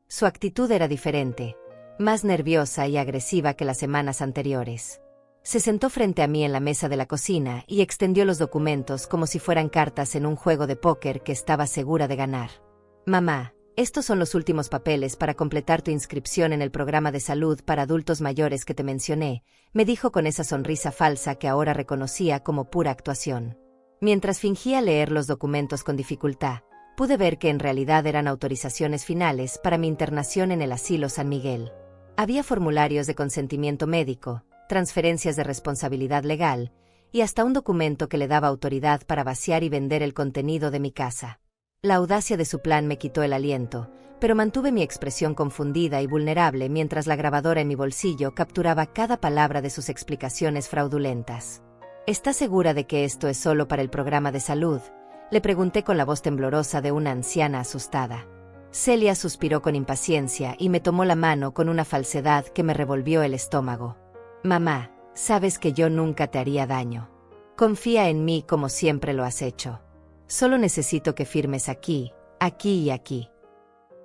Su actitud era diferente, más nerviosa y agresiva que las semanas anteriores. Se sentó frente a mí en la mesa de la cocina y extendió los documentos como si fueran cartas en un juego de póker que estaba segura de ganar. «Mamá, Estos son los últimos papeles para completar tu inscripción en el programa de salud para adultos mayores que te mencioné, me dijo con esa sonrisa falsa que ahora reconocía como pura actuación. Mientras fingía leer los documentos con dificultad, pude ver que en realidad eran autorizaciones finales para mi internación en el asilo San Miguel. Había formularios de consentimiento médico, transferencias de responsabilidad legal, y hasta un documento que le daba autoridad para vaciar y vender el contenido de mi casa. La audacia de su plan me quitó el aliento, pero mantuve mi expresión confundida y vulnerable mientras la grabadora en mi bolsillo capturaba cada palabra de sus explicaciones fraudulentas. ¿Estás segura de que esto es solo para el programa de salud?, le pregunté con la voz temblorosa de una anciana asustada. Celia suspiró con impaciencia y me tomó la mano con una falsedad que me revolvió el estómago. Mamá, sabes que yo nunca te haría daño. Confía en mí como siempre lo has hecho. Solo necesito que firmes aquí, aquí y aquí.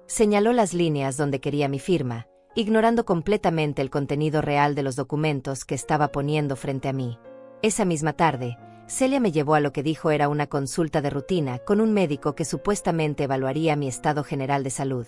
Señaló las líneas donde quería mi firma, ignorando completamente el contenido real de los documentos que estaba poniendo frente a mí. Esa misma tarde, Celia me llevó a lo que dijo era una consulta de rutina con un médico que supuestamente evaluaría mi estado general de salud.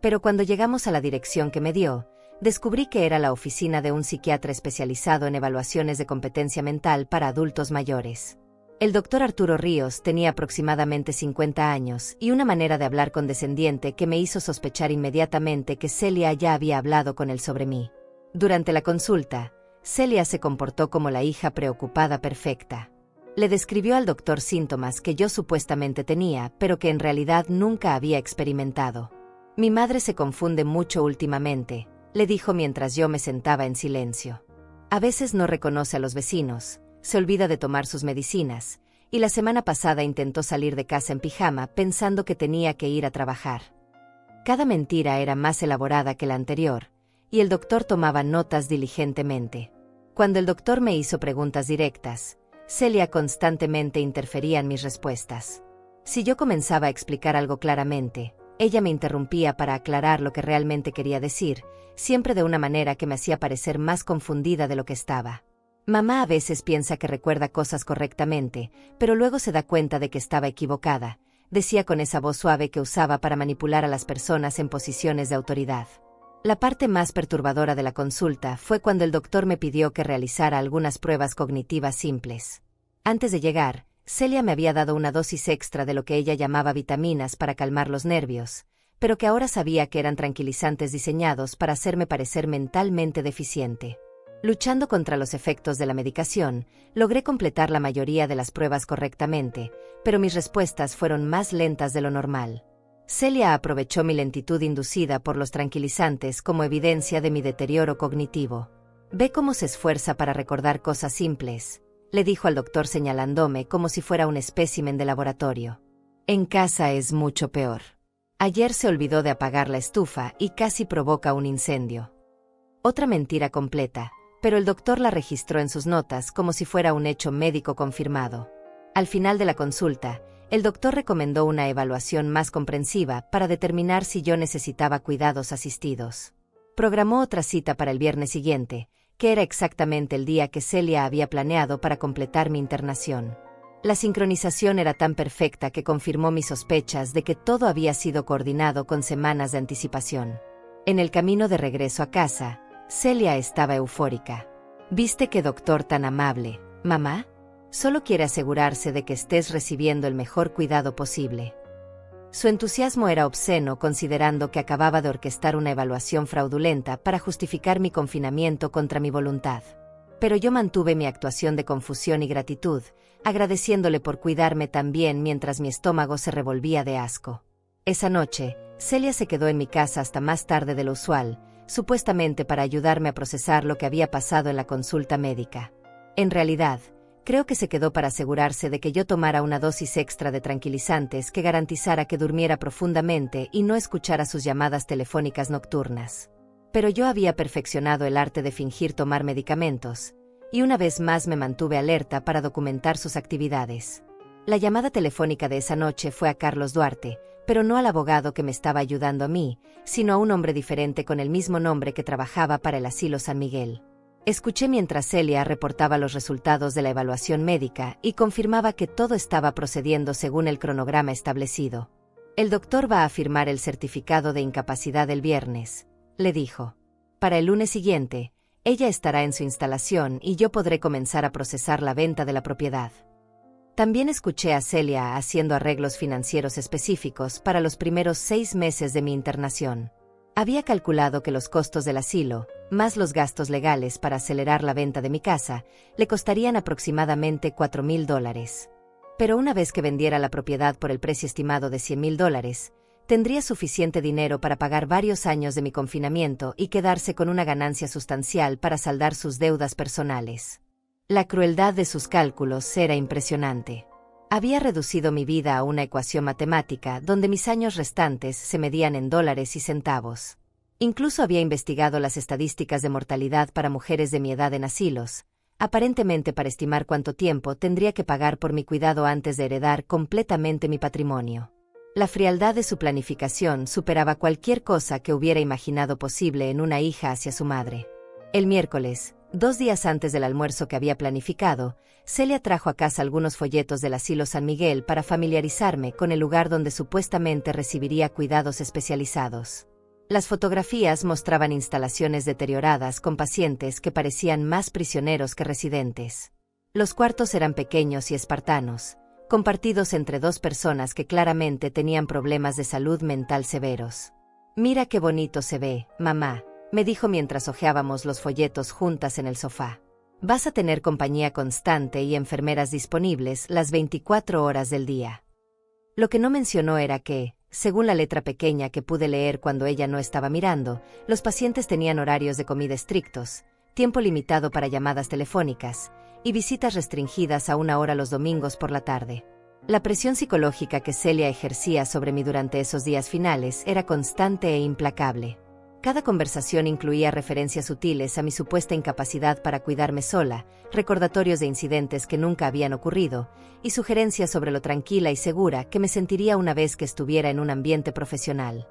Pero cuando llegamos a la dirección que me dio, descubrí que era la oficina de un psiquiatra especializado en evaluaciones de competencia mental para adultos mayores. El doctor Arturo Ríos tenía aproximadamente 50 años y una manera de hablar condescendiente que me hizo sospechar inmediatamente que Celia ya había hablado con él sobre mí. Durante la consulta, Celia se comportó como la hija preocupada perfecta. Le describió al doctor síntomas que yo supuestamente tenía, pero que en realidad nunca había experimentado. Mi madre se confunde mucho últimamente, le dijo mientras yo me sentaba en silencio. A veces no reconoce a los vecinos, se olvida de tomar sus medicinas, y la semana pasada intentó salir de casa en pijama pensando que tenía que ir a trabajar. Cada mentira era más elaborada que la anterior, y el doctor tomaba notas diligentemente. Cuando el doctor me hizo preguntas directas, Celia constantemente interfería en mis respuestas. Si yo comenzaba a explicar algo claramente, ella me interrumpía para aclarar lo que realmente quería decir, siempre de una manera que me hacía parecer más confundida de lo que estaba. Mamá a veces piensa que recuerda cosas correctamente, pero luego se da cuenta de que estaba equivocada, decía con esa voz suave que usaba para manipular a las personas en posiciones de autoridad. La parte más perturbadora de la consulta fue cuando el doctor me pidió que realizara algunas pruebas cognitivas simples. Antes de llegar, Celia me había dado una dosis extra de lo que ella llamaba vitaminas para calmar los nervios, pero que ahora sabía que eran tranquilizantes diseñados para hacerme parecer mentalmente deficiente. Luchando contra los efectos de la medicación, logré completar la mayoría de las pruebas correctamente, pero mis respuestas fueron más lentas de lo normal. Celia aprovechó mi lentitud inducida por los tranquilizantes como evidencia de mi deterioro cognitivo. «Ve cómo se esfuerza para recordar cosas simples», le dijo al doctor señalándome como si fuera un espécimen de laboratorio. «En casa es mucho peor. Ayer se olvidó de apagar la estufa y casi provoca un incendio». Otra mentira completa, pero el doctor la registró en sus notas como si fuera un hecho médico confirmado. Al final de la consulta, el doctor recomendó una evaluación más comprensiva para determinar si yo necesitaba cuidados asistidos. Programó otra cita para el viernes siguiente, que era exactamente el día que Celia había planeado para completar mi internación. La sincronización era tan perfecta que confirmó mis sospechas de que todo había sido coordinado con semanas de anticipación. En el camino de regreso a casa, Celia estaba eufórica. «¿Viste qué doctor tan amable, mamá? Solo quiere asegurarse de que estés recibiendo el mejor cuidado posible». Su entusiasmo era obsceno considerando que acababa de orquestar una evaluación fraudulenta para justificar mi confinamiento contra mi voluntad. Pero yo mantuve mi actuación de confusión y gratitud, agradeciéndole por cuidarme tan bien mientras mi estómago se revolvía de asco. Esa noche, Celia se quedó en mi casa hasta más tarde de lo usual, supuestamente para ayudarme a procesar lo que había pasado en la consulta médica. En realidad, creo que se quedó para asegurarse de que yo tomara una dosis extra de tranquilizantes que garantizara que durmiera profundamente y no escuchara sus llamadas telefónicas nocturnas. Pero yo había perfeccionado el arte de fingir tomar medicamentos, y una vez más me mantuve alerta para documentar sus actividades. La llamada telefónica de esa noche fue a Carlos Duarte, pero no al abogado que me estaba ayudando a mí, sino a un hombre diferente con el mismo nombre que trabajaba para el asilo San Miguel. Escuché mientras Celia reportaba los resultados de la evaluación médica y confirmaba que todo estaba procediendo según el cronograma establecido. El doctor va a firmar el certificado de incapacidad el viernes, le dijo. Para el lunes siguiente, ella estará en su instalación y yo podré comenzar a procesar la venta de la propiedad. También escuché a Celia haciendo arreglos financieros específicos para los primeros 6 meses de mi internación. Había calculado que los costos del asilo, más los gastos legales para acelerar la venta de mi casa, le costarían aproximadamente $4,000. Pero una vez que vendiera la propiedad por el precio estimado de $100,000, tendría suficiente dinero para pagar varios años de mi confinamiento y quedarse con una ganancia sustancial para saldar sus deudas personales. La crueldad de sus cálculos era impresionante. Había reducido mi vida a una ecuación matemática donde mis años restantes se medían en dólares y centavos. Incluso había investigado las estadísticas de mortalidad para mujeres de mi edad en asilos, aparentemente para estimar cuánto tiempo tendría que pagar por mi cuidado antes de heredar completamente mi patrimonio. La frialdad de su planificación superaba cualquier cosa que hubiera imaginado posible en una hija hacia su madre. El miércoles, 2 días antes del almuerzo que había planificado, Celia trajo a casa algunos folletos del Asilo San Miguel para familiarizarme con el lugar donde supuestamente recibiría cuidados especializados. Las fotografías mostraban instalaciones deterioradas con pacientes que parecían más prisioneros que residentes. Los cuartos eran pequeños y espartanos, compartidos entre 2 personas que claramente tenían problemas de salud mental severos. «Mira qué bonito se ve, mamá», me dijo mientras hojeábamos los folletos juntas en el sofá. «Vas a tener compañía constante y enfermeras disponibles las 24 horas del día». Lo que no mencionó era que, según la letra pequeña que pude leer cuando ella no estaba mirando, los pacientes tenían horarios de comida estrictos, tiempo limitado para llamadas telefónicas, y visitas restringidas a 1 hora los domingos por la tarde. La presión psicológica que Celia ejercía sobre mí durante esos días finales era constante e implacable. Cada conversación incluía referencias sutiles a mi supuesta incapacidad para cuidarme sola, recordatorios de incidentes que nunca habían ocurrido, y sugerencias sobre lo tranquila y segura que me sentiría una vez que estuviera en un ambiente profesional.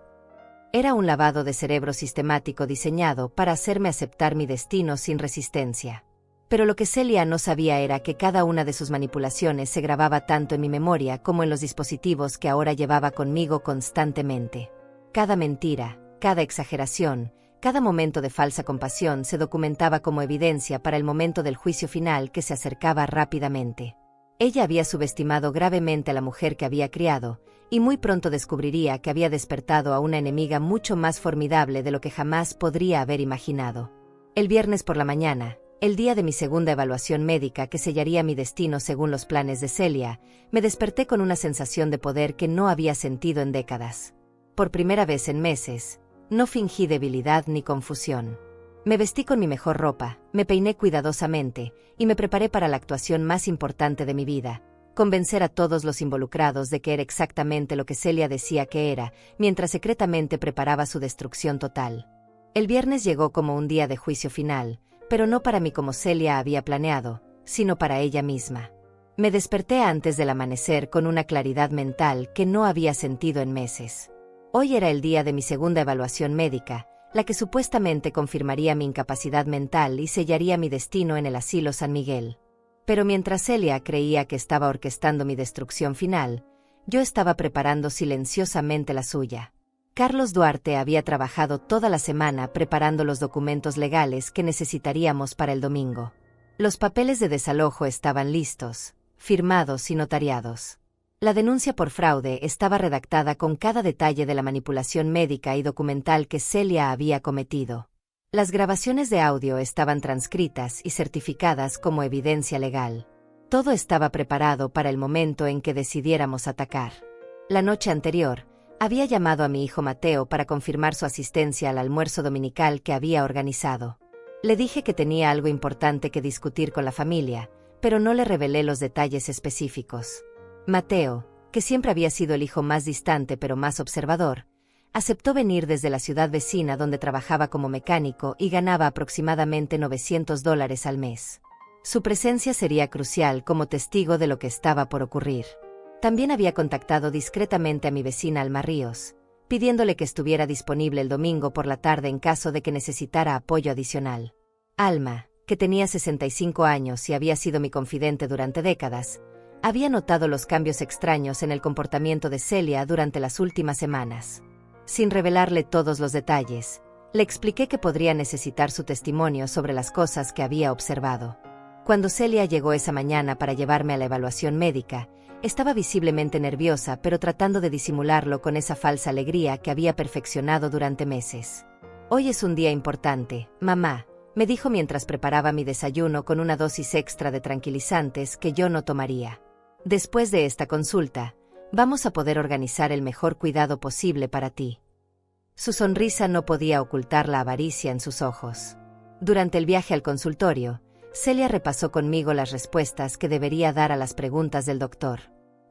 Era un lavado de cerebro sistemático diseñado para hacerme aceptar mi destino sin resistencia. Pero lo que Celia no sabía era que cada una de sus manipulaciones se grababa tanto en mi memoria como en los dispositivos que ahora llevaba conmigo constantemente. Cada mentira, cada exageración, cada momento de falsa compasión se documentaba como evidencia para el momento del juicio final que se acercaba rápidamente. Ella había subestimado gravemente a la mujer que había criado, y muy pronto descubriría que había despertado a una enemiga mucho más formidable de lo que jamás podría haber imaginado. El viernes por la mañana, el día de mi segunda evaluación médica que sellaría mi destino según los planes de Celia, me desperté con una sensación de poder que no había sentido en décadas. Por primera vez en meses, no fingí debilidad ni confusión. Me vestí con mi mejor ropa, me peiné cuidadosamente, y me preparé para la actuación más importante de mi vida: convencer a todos los involucrados de que era exactamente lo que Celia decía que era, mientras secretamente preparaba su destrucción total. El viernes llegó como un día de juicio final, pero no para mí como Celia había planeado, sino para ella misma. Me desperté antes del amanecer con una claridad mental que no había sentido en meses. Hoy era el día de mi segunda evaluación médica, la que supuestamente confirmaría mi incapacidad mental y sellaría mi destino en el Asilo San Miguel. Pero mientras Celia creía que estaba orquestando mi destrucción final, yo estaba preparando silenciosamente la suya. Carlos Duarte había trabajado toda la semana preparando los documentos legales que necesitaríamos para el domingo. Los papeles de desalojo estaban listos, firmados y notariados. La denuncia por fraude estaba redactada con cada detalle de la manipulación médica y documental que Celia había cometido. Las grabaciones de audio estaban transcritas y certificadas como evidencia legal. Todo estaba preparado para el momento en que decidiéramos atacar. La noche anterior, había llamado a mi hijo Mateo para confirmar su asistencia al almuerzo dominical que había organizado. Le dije que tenía algo importante que discutir con la familia, pero no le revelé los detalles específicos. Mateo, que siempre había sido el hijo más distante pero más observador, aceptó venir desde la ciudad vecina donde trabajaba como mecánico y ganaba aproximadamente $900 al mes. Su presencia sería crucial como testigo de lo que estaba por ocurrir. También había contactado discretamente a mi vecina Alma Ríos, pidiéndole que estuviera disponible el domingo por la tarde en caso de que necesitara apoyo adicional. Alma, que tenía 65 años y había sido mi confidente durante décadas, Había notado los cambios extraños en el comportamiento de Celia durante las últimas semanas. Sin revelarle todos los detalles, le expliqué que podría necesitar su testimonio sobre las cosas que había observado. Cuando Celia llegó esa mañana para llevarme a la evaluación médica, estaba visiblemente nerviosa, pero tratando de disimularlo con esa falsa alegría que había perfeccionado durante meses. «Hoy es un día importante, mamá», me dijo mientras preparaba mi desayuno con una dosis extra de tranquilizantes que yo no tomaría. «Después de esta consulta, vamos a poder organizar el mejor cuidado posible para ti». Su sonrisa no podía ocultar la avaricia en sus ojos. Durante el viaje al consultorio, Celia repasó conmigo las respuestas que debería dar a las preguntas del doctor.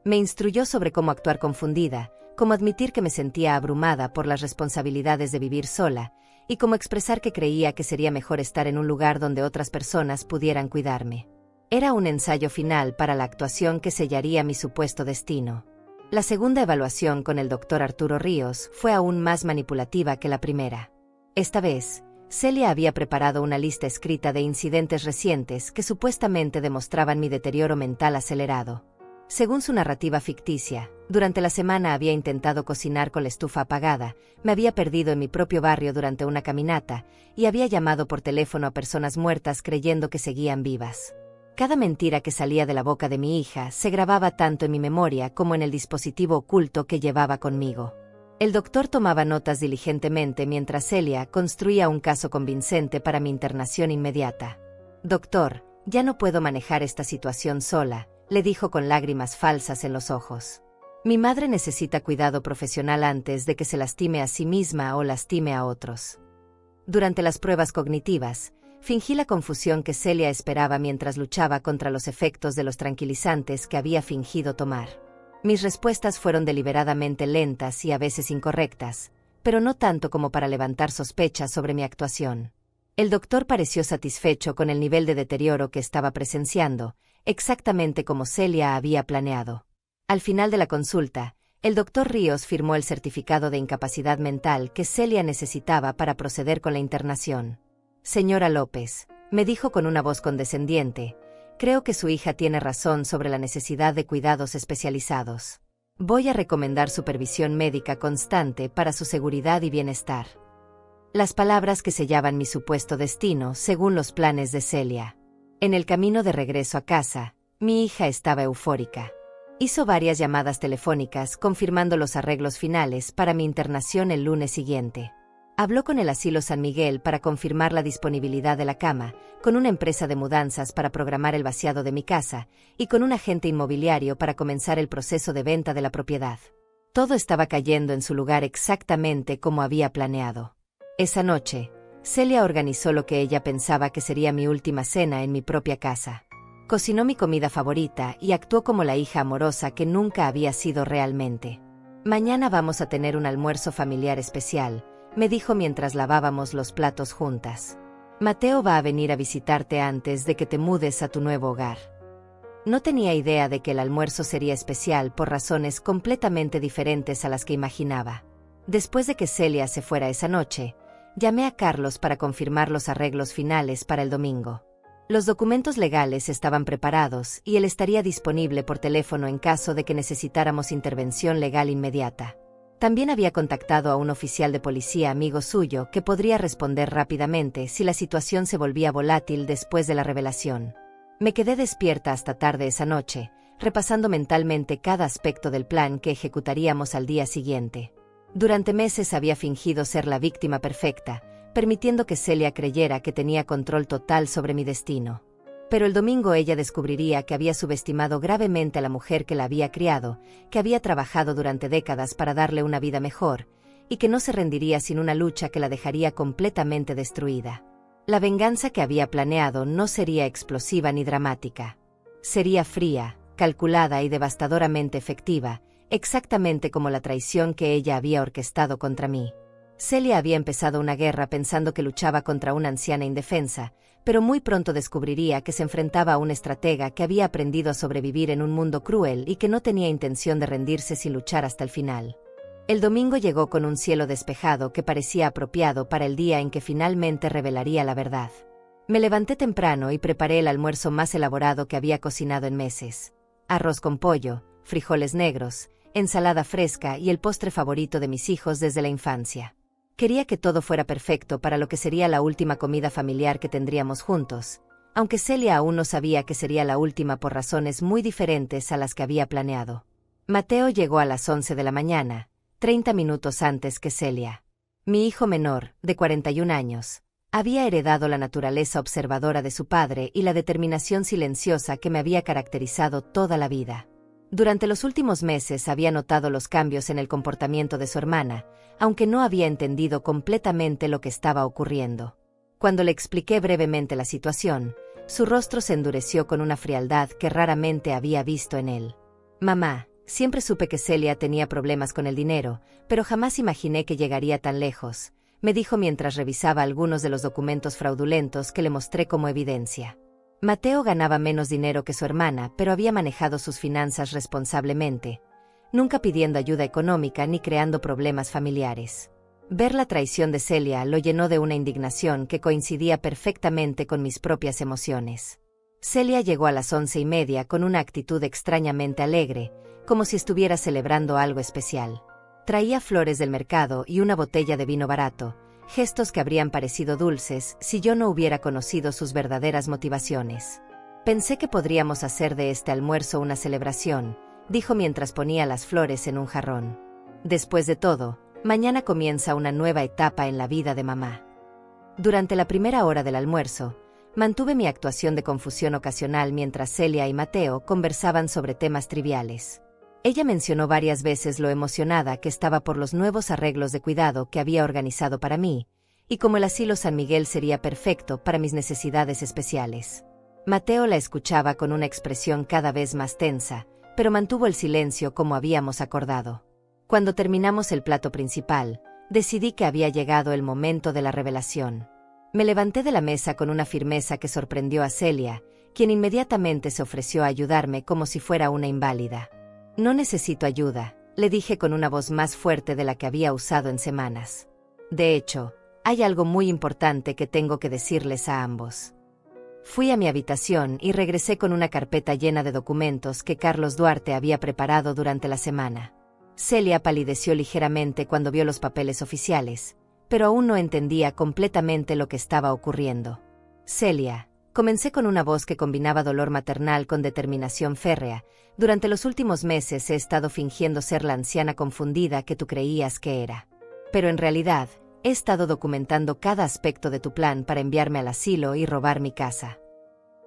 Me instruyó sobre cómo actuar confundida, cómo admitir que me sentía abrumada por las responsabilidades de vivir sola, y cómo expresar que creía que sería mejor estar en un lugar donde otras personas pudieran cuidarme. Era un ensayo final para la actuación que sellaría mi supuesto destino. La segunda evaluación con el doctor Arturo Ríos fue aún más manipulativa que la primera. Esta vez, Celia había preparado una lista escrita de incidentes recientes que supuestamente demostraban mi deterioro mental acelerado. Según su narrativa ficticia, durante la semana había intentado cocinar con la estufa apagada, me había perdido en mi propio barrio durante una caminata y había llamado por teléfono a personas muertas creyendo que seguían vivas. Cada mentira que salía de la boca de mi hija se grababa tanto en mi memoria como en el dispositivo oculto que llevaba conmigo. El doctor tomaba notas diligentemente mientras Celia construía un caso convincente para mi internación inmediata. «Doctor, ya no puedo manejar esta situación sola», le dijo con lágrimas falsas en los ojos. «Mi madre necesita cuidado profesional antes de que se lastime a sí misma o lastime a otros». Durante las pruebas cognitivas, fingí la confusión que Celia esperaba mientras luchaba contra los efectos de los tranquilizantes que había fingido tomar. Mis respuestas fueron deliberadamente lentas y a veces incorrectas, pero no tanto como para levantar sospechas sobre mi actuación. El doctor pareció satisfecho con el nivel de deterioro que estaba presenciando, exactamente como Celia había planeado. Al final de la consulta, el doctor Ríos firmó el certificado de incapacidad mental que Celia necesitaba para proceder con la internación. «Señora López», me dijo con una voz condescendiente, «creo que su hija tiene razón sobre la necesidad de cuidados especializados. Voy a recomendar supervisión médica constante para su seguridad y bienestar». Las palabras que sellaban mi supuesto destino según los planes de Celia. En el camino de regreso a casa, mi hija estaba eufórica. Hizo varias llamadas telefónicas confirmando los arreglos finales para mi internación el lunes siguiente. Habló con el Asilo San Miguel para confirmar la disponibilidad de la cama, con una empresa de mudanzas para programar el vaciado de mi casa, y con un agente inmobiliario para comenzar el proceso de venta de la propiedad. Todo estaba cayendo en su lugar exactamente como había planeado. Esa noche, Celia organizó lo que ella pensaba que sería mi última cena en mi propia casa. Cocinó mi comida favorita y actuó como la hija amorosa que nunca había sido realmente. «Mañana vamos a tener un almuerzo familiar especial», me dijo mientras lavábamos los platos juntas. «Mateo va a venir a visitarte antes de que te mudes a tu nuevo hogar». No tenía idea de que el almuerzo sería especial por razones completamente diferentes a las que imaginaba. Después de que Celia se fuera esa noche, llamé a Carlos para confirmar los arreglos finales para el domingo. Los documentos legales estaban preparados y él estaría disponible por teléfono en caso de que necesitáramos intervención legal inmediata. También había contactado a un oficial de policía amigo suyo que podría responder rápidamente si la situación se volvía volátil después de la revelación. Me quedé despierta hasta tarde esa noche, repasando mentalmente cada aspecto del plan que ejecutaríamos al día siguiente. Durante meses había fingido ser la víctima perfecta, permitiendo que Celia creyera que tenía control total sobre mi destino. Pero el domingo ella descubriría que había subestimado gravemente a la mujer que la había criado, que había trabajado durante décadas para darle una vida mejor, y que no se rendiría sin una lucha que la dejaría completamente destruida. La venganza que había planeado no sería explosiva ni dramática. Sería fría, calculada y devastadoramente efectiva, exactamente como la traición que ella había orquestado contra mí. Celia había empezado una guerra pensando que luchaba contra una anciana indefensa, pero muy pronto descubriría que se enfrentaba a un estratega que había aprendido a sobrevivir en un mundo cruel y que no tenía intención de rendirse sin luchar hasta el final. El domingo llegó con un cielo despejado que parecía apropiado para el día en que finalmente revelaría la verdad. Me levanté temprano y preparé el almuerzo más elaborado que había cocinado en meses. arroz con pollo, frijoles negros, ensalada fresca y el postre favorito de mis hijos desde la infancia. Quería que todo fuera perfecto para lo que sería la última comida familiar que tendríamos juntos, aunque Celia aún no sabía que sería la última por razones muy diferentes a las que había planeado. Mateo llegó a las 11 de la mañana, 30 minutos antes que Celia. Mi hijo menor, de 41 años, había heredado la naturaleza observadora de su padre y la determinación silenciosa que me había caracterizado toda la vida. Durante los últimos meses había notado los cambios en el comportamiento de su hermana, aunque no había entendido completamente lo que estaba ocurriendo. Cuando le expliqué brevemente la situación, su rostro se endureció con una frialdad que raramente había visto en él. Mamá, siempre supe que Celia tenía problemas con el dinero, pero jamás imaginé que llegaría tan lejos, me dijo mientras revisaba algunos de los documentos fraudulentos que le mostré como evidencia. Mateo ganaba menos dinero que su hermana, pero había manejado sus finanzas responsablemente, nunca pidiendo ayuda económica ni creando problemas familiares. Ver la traición de Celia lo llenó de una indignación que coincidía perfectamente con mis propias emociones. Celia llegó a las 11:30 con una actitud extrañamente alegre, como si estuviera celebrando algo especial. Traía flores del mercado y una botella de vino barato, gestos que habrían parecido dulces si yo no hubiera conocido sus verdaderas motivaciones. Pensé que podríamos hacer de este almuerzo una celebración, dijo mientras ponía las flores en un jarrón. Después de todo, mañana comienza una nueva etapa en la vida de mamá. Durante la primera hora del almuerzo, mantuve mi actuación de confusión ocasional mientras Celia y Mateo conversaban sobre temas triviales. Ella mencionó varias veces lo emocionada que estaba por los nuevos arreglos de cuidado que había organizado para mí, y cómo el asilo San Miguel sería perfecto para mis necesidades especiales. Mateo la escuchaba con una expresión cada vez más tensa, pero mantuvo el silencio como habíamos acordado. Cuando terminamos el plato principal, decidí que había llegado el momento de la revelación. Me levanté de la mesa con una firmeza que sorprendió a Celia, quien inmediatamente se ofreció a ayudarme como si fuera una inválida. No necesito ayuda, le dije con una voz más fuerte de la que había usado en semanas. De hecho, hay algo muy importante que tengo que decirles a ambos. Fui a mi habitación y regresé con una carpeta llena de documentos que Carlos Duarte había preparado durante la semana. Celia palideció ligeramente cuando vio los papeles oficiales, pero aún no entendía completamente lo que estaba ocurriendo. Celia, comencé con una voz que combinaba dolor maternal con determinación férrea. Durante los últimos meses he estado fingiendo ser la anciana confundida que tú creías que era. Pero en realidad, he estado documentando cada aspecto de tu plan para enviarme al asilo y robar mi casa.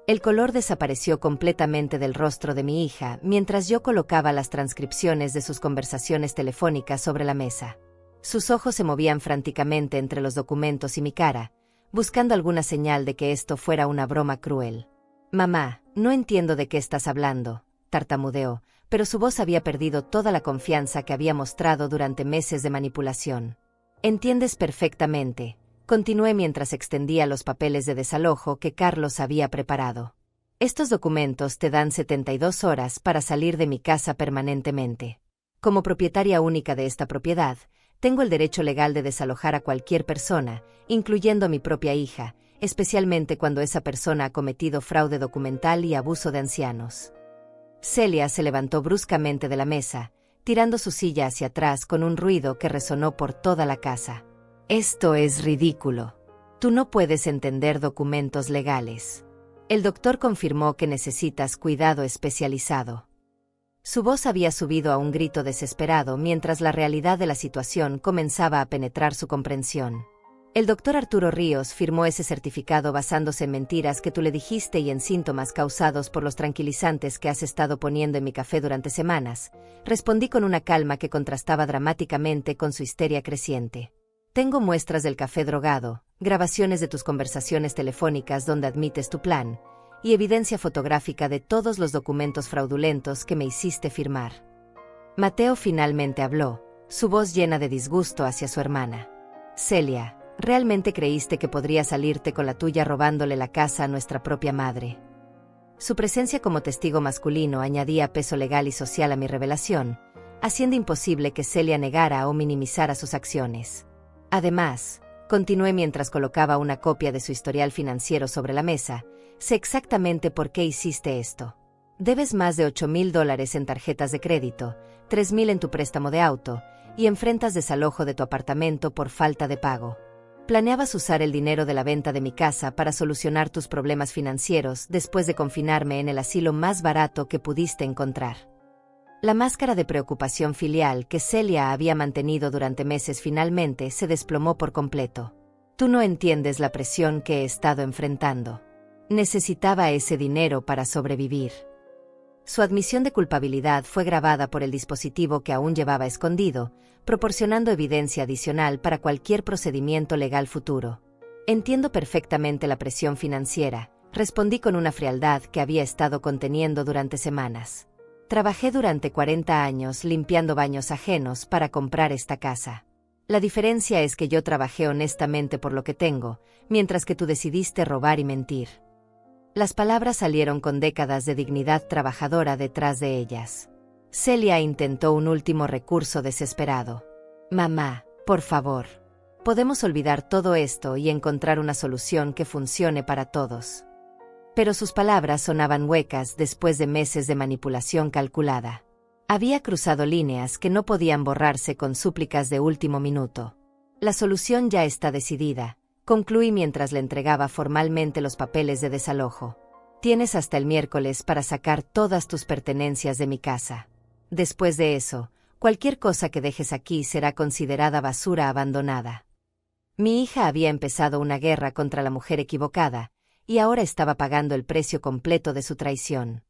El color desapareció completamente del rostro de mi hija mientras yo colocaba las transcripciones de sus conversaciones telefónicas sobre la mesa. Sus ojos se movían franticamente entre los documentos y mi cara, buscando alguna señal de que esto fuera una broma cruel. Mamá, no entiendo de qué estás hablando, tartamudeó, pero su voz había perdido toda la confianza que había mostrado durante meses de manipulación. Entiendes perfectamente, continué mientras extendía los papeles de desalojo que Carlos había preparado. Estos documentos te dan 72 horas para salir de mi casa permanentemente. Como propietaria única de esta propiedad, tengo el derecho legal de desalojar a cualquier persona, incluyendo a mi propia hija, especialmente cuando esa persona ha cometido fraude documental y abuso de ancianos. Celia se levantó bruscamente de la mesa, tirando su silla hacia atrás con un ruido que resonó por toda la casa. Esto es ridículo. Tú no puedes entender documentos legales. El doctor confirmó que necesitas cuidado especializado. Su voz había subido a un grito desesperado mientras la realidad de la situación comenzaba a penetrar su comprensión. El doctor Arturo Ríos firmó ese certificado basándose en mentiras que tú le dijiste y en síntomas causados por los tranquilizantes que has estado poniendo en mi café durante semanas, respondí con una calma que contrastaba dramáticamente con su histeria creciente. Tengo muestras del café drogado, grabaciones de tus conversaciones telefónicas donde admites tu plan, y evidencia fotográfica de todos los documentos fraudulentos que me hiciste firmar. Mateo finalmente habló, su voz llena de disgusto hacia su hermana. Celia, ¿realmente creíste que podría salirte con la tuya robándole la casa a nuestra propia madre? Su presencia como testigo masculino añadía peso legal y social a mi revelación, haciendo imposible que Celia negara o minimizara sus acciones. Además, continué mientras colocaba una copia de su historial financiero sobre la mesa, sé exactamente por qué hiciste esto. Debes más de $8,000 en tarjetas de crédito, $3,000 en tu préstamo de auto, y enfrentas desalojo de tu apartamento por falta de pago. Planeabas usar el dinero de la venta de mi casa para solucionar tus problemas financieros después de confinarme en el asilo más barato que pudiste encontrar. La máscara de preocupación filial que Celia había mantenido durante meses finalmente se desplomó por completo. Tú no entiendes la presión que he estado enfrentando. Necesitaba ese dinero para sobrevivir. Su admisión de culpabilidad fue grabada por el dispositivo que aún llevaba escondido, proporcionando evidencia adicional para cualquier procedimiento legal futuro. Entiendo perfectamente la presión financiera, respondí con una frialdad que había estado conteniendo durante semanas. Trabajé durante 40 años limpiando baños ajenos para comprar esta casa. La diferencia es que yo trabajé honestamente por lo que tengo, mientras que tú decidiste robar y mentir. Las palabras salieron con décadas de dignidad trabajadora detrás de ellas. Celia intentó un último recurso desesperado. Mamá, por favor. Podemos olvidar todo esto y encontrar una solución que funcione para todos. Pero sus palabras sonaban huecas después de meses de manipulación calculada. Había cruzado líneas que no podían borrarse con súplicas de último minuto. La solución ya está decidida, concluí mientras le entregaba formalmente los papeles de desalojo. Tienes hasta el miércoles para sacar todas tus pertenencias de mi casa. Después de eso, cualquier cosa que dejes aquí será considerada basura abandonada. Mi hija había empezado una guerra contra la mujer equivocada, y ahora estaba pagando el precio completo de su traición.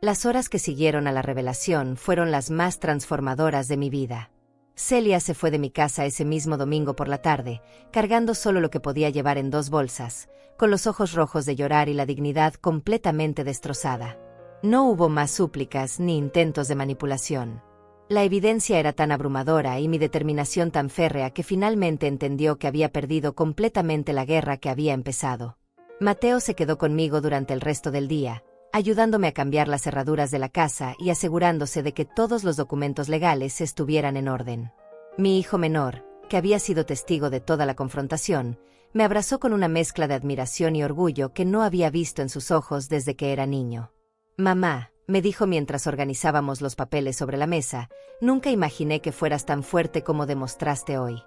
Las horas que siguieron a la revelación fueron las más transformadoras de mi vida. Celia se fue de mi casa ese mismo domingo por la tarde, cargando solo lo que podía llevar en 2 bolsas, con los ojos rojos de llorar y la dignidad completamente destrozada. No hubo más súplicas ni intentos de manipulación. La evidencia era tan abrumadora y mi determinación tan férrea que finalmente entendió que había perdido completamente la guerra que había empezado. Mateo se quedó conmigo durante el resto del día, ayudándome a cambiar las cerraduras de la casa y asegurándose de que todos los documentos legales estuvieran en orden. Mi hijo menor, que había sido testigo de toda la confrontación, me abrazó con una mezcla de admiración y orgullo que no había visto en sus ojos desde que era niño. Mamá, me dijo mientras organizábamos los papeles sobre la mesa, nunca imaginé que fueras tan fuerte como demostraste hoy.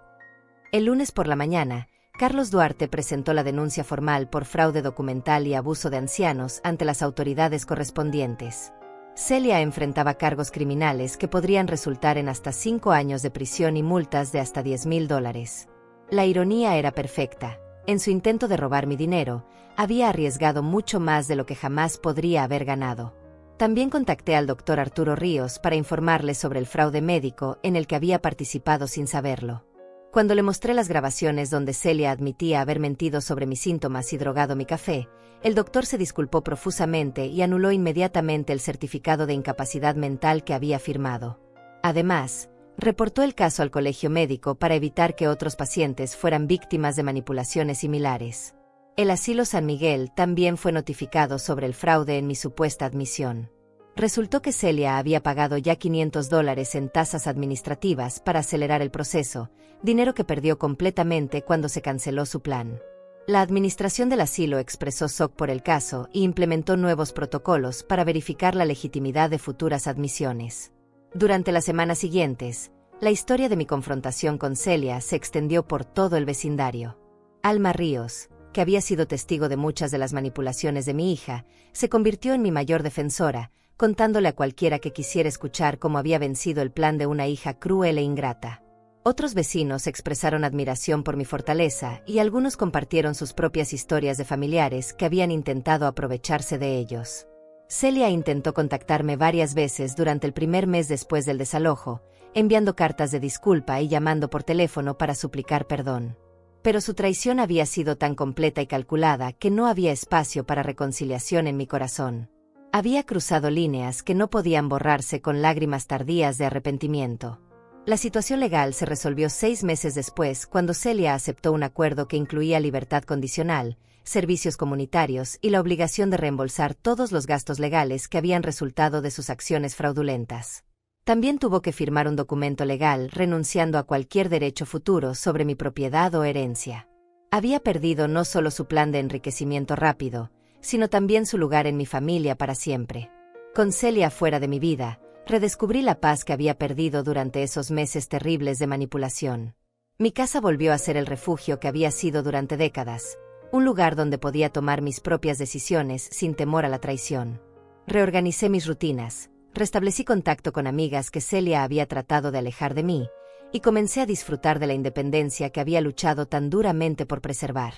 El lunes por la mañana, Carlos Duarte presentó la denuncia formal por fraude documental y abuso de ancianos ante las autoridades correspondientes. Celia enfrentaba cargos criminales que podrían resultar en hasta 5 años de prisión y multas de hasta $10,000. La ironía era perfecta. En su intento de robar mi dinero, había arriesgado mucho más de lo que jamás podría haber ganado. También contacté al doctor Arturo Ríos para informarle sobre el fraude médico en el que había participado sin saberlo. Cuando le mostré las grabaciones donde Celia admitía haber mentido sobre mis síntomas y drogado mi café, el doctor se disculpó profusamente y anuló inmediatamente el certificado de incapacidad mental que había firmado. Además, reportó el caso al colegio médico para evitar que otros pacientes fueran víctimas de manipulaciones similares. El asilo San Miguel también fue notificado sobre el fraude en mi supuesta admisión. Resultó que Celia había pagado ya $500 en tasas administrativas para acelerar el proceso, dinero que perdió completamente cuando se canceló su plan. La administración del asilo expresó shock por el caso y implementó nuevos protocolos para verificar la legitimidad de futuras admisiones. Durante las semanas siguientes, la historia de mi confrontación con Celia se extendió por todo el vecindario. Alma Ríos, que había sido testigo de muchas de las manipulaciones de mi hija, se convirtió en mi mayor defensora, contándole a cualquiera que quisiera escuchar cómo había vencido el plan de una hija cruel e ingrata. Otros vecinos expresaron admiración por mi fortaleza y algunos compartieron sus propias historias de familiares que habían intentado aprovecharse de ellos. Celia intentó contactarme varias veces durante el primer mes después del desalojo, enviando cartas de disculpa y llamando por teléfono para suplicar perdón. Pero su traición había sido tan completa y calculada que no había espacio para reconciliación en mi corazón. Había cruzado líneas que no podían borrarse con lágrimas tardías de arrepentimiento. La situación legal se resolvió 6 meses después cuando Celia aceptó un acuerdo que incluía libertad condicional, servicios comunitarios y la obligación de reembolsar todos los gastos legales que habían resultado de sus acciones fraudulentas. También tuvo que firmar un documento legal renunciando a cualquier derecho futuro sobre mi propiedad o herencia. Había perdido no solo su plan de enriquecimiento rápido, sino también su lugar en mi familia para siempre. Con Celia fuera de mi vida, redescubrí la paz que había perdido durante esos meses terribles de manipulación. Mi casa volvió a ser el refugio que había sido durante décadas, un lugar donde podía tomar mis propias decisiones sin temor a la traición. Reorganicé mis rutinas, restablecí contacto con amigas que Celia había tratado de alejar de mí, y comencé a disfrutar de la independencia que había luchado tan duramente por preservar.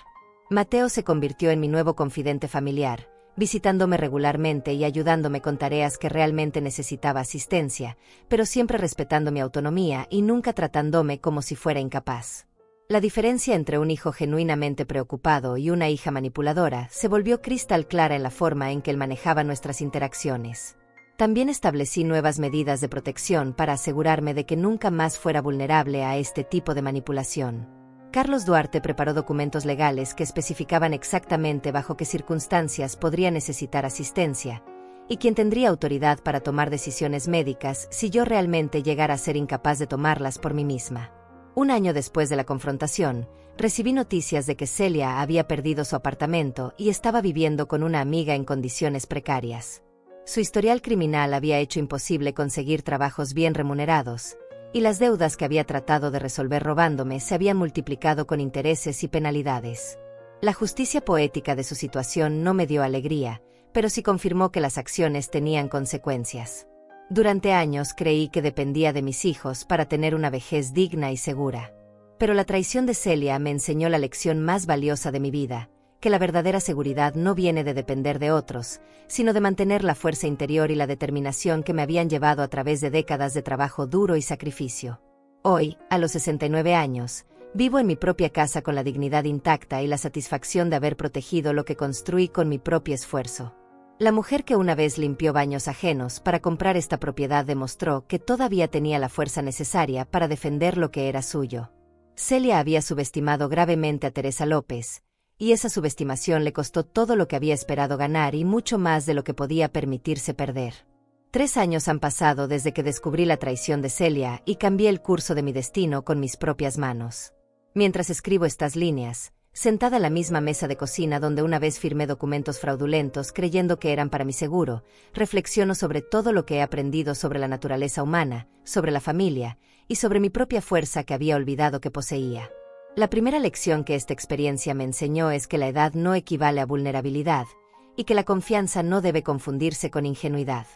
Mateo se convirtió en mi nuevo confidente familiar, visitándome regularmente y ayudándome con tareas que realmente necesitaba asistencia, pero siempre respetando mi autonomía y nunca tratándome como si fuera incapaz. La diferencia entre un hijo genuinamente preocupado y una hija manipuladora se volvió cristal clara en la forma en que él manejaba nuestras interacciones. También establecí nuevas medidas de protección para asegurarme de que nunca más fuera vulnerable a este tipo de manipulación. Carlos Duarte preparó documentos legales que especificaban exactamente bajo qué circunstancias podría necesitar asistencia, y quién tendría autoridad para tomar decisiones médicas si yo realmente llegara a ser incapaz de tomarlas por mí misma. Un año después de la confrontación, recibí noticias de que Celia había perdido su apartamento y estaba viviendo con una amiga en condiciones precarias. Su historial criminal había hecho imposible conseguir trabajos bien remunerados, y las deudas que había tratado de resolver robándome se habían multiplicado con intereses y penalidades. La justicia poética de su situación no me dio alegría, pero sí confirmó que las acciones tenían consecuencias. Durante años creí que dependía de mis hijos para tener una vejez digna y segura. Pero la traición de Celia me enseñó la lección más valiosa de mi vida, que la verdadera seguridad no viene de depender de otros, sino de mantener la fuerza interior y la determinación que me habían llevado a través de décadas de trabajo duro y sacrificio. Hoy, a los 69 años, vivo en mi propia casa con la dignidad intacta y la satisfacción de haber protegido lo que construí con mi propio esfuerzo. La mujer que una vez limpió baños ajenos para comprar esta propiedad demostró que todavía tenía la fuerza necesaria para defender lo que era suyo. Celia había subestimado gravemente a Teresa López, y esa subestimación le costó todo lo que había esperado ganar y mucho más de lo que podía permitirse perder. 3 años han pasado desde que descubrí la traición de Celia y cambié el curso de mi destino con mis propias manos. Mientras escribo estas líneas, sentada a la misma mesa de cocina donde una vez firmé documentos fraudulentos creyendo que eran para mi seguro, reflexiono sobre todo lo que he aprendido sobre la naturaleza humana, sobre la familia, y sobre mi propia fuerza que había olvidado que poseía. La primera lección que esta experiencia me enseñó es que la edad no equivale a vulnerabilidad, y que la confianza no debe confundirse con ingenuidad.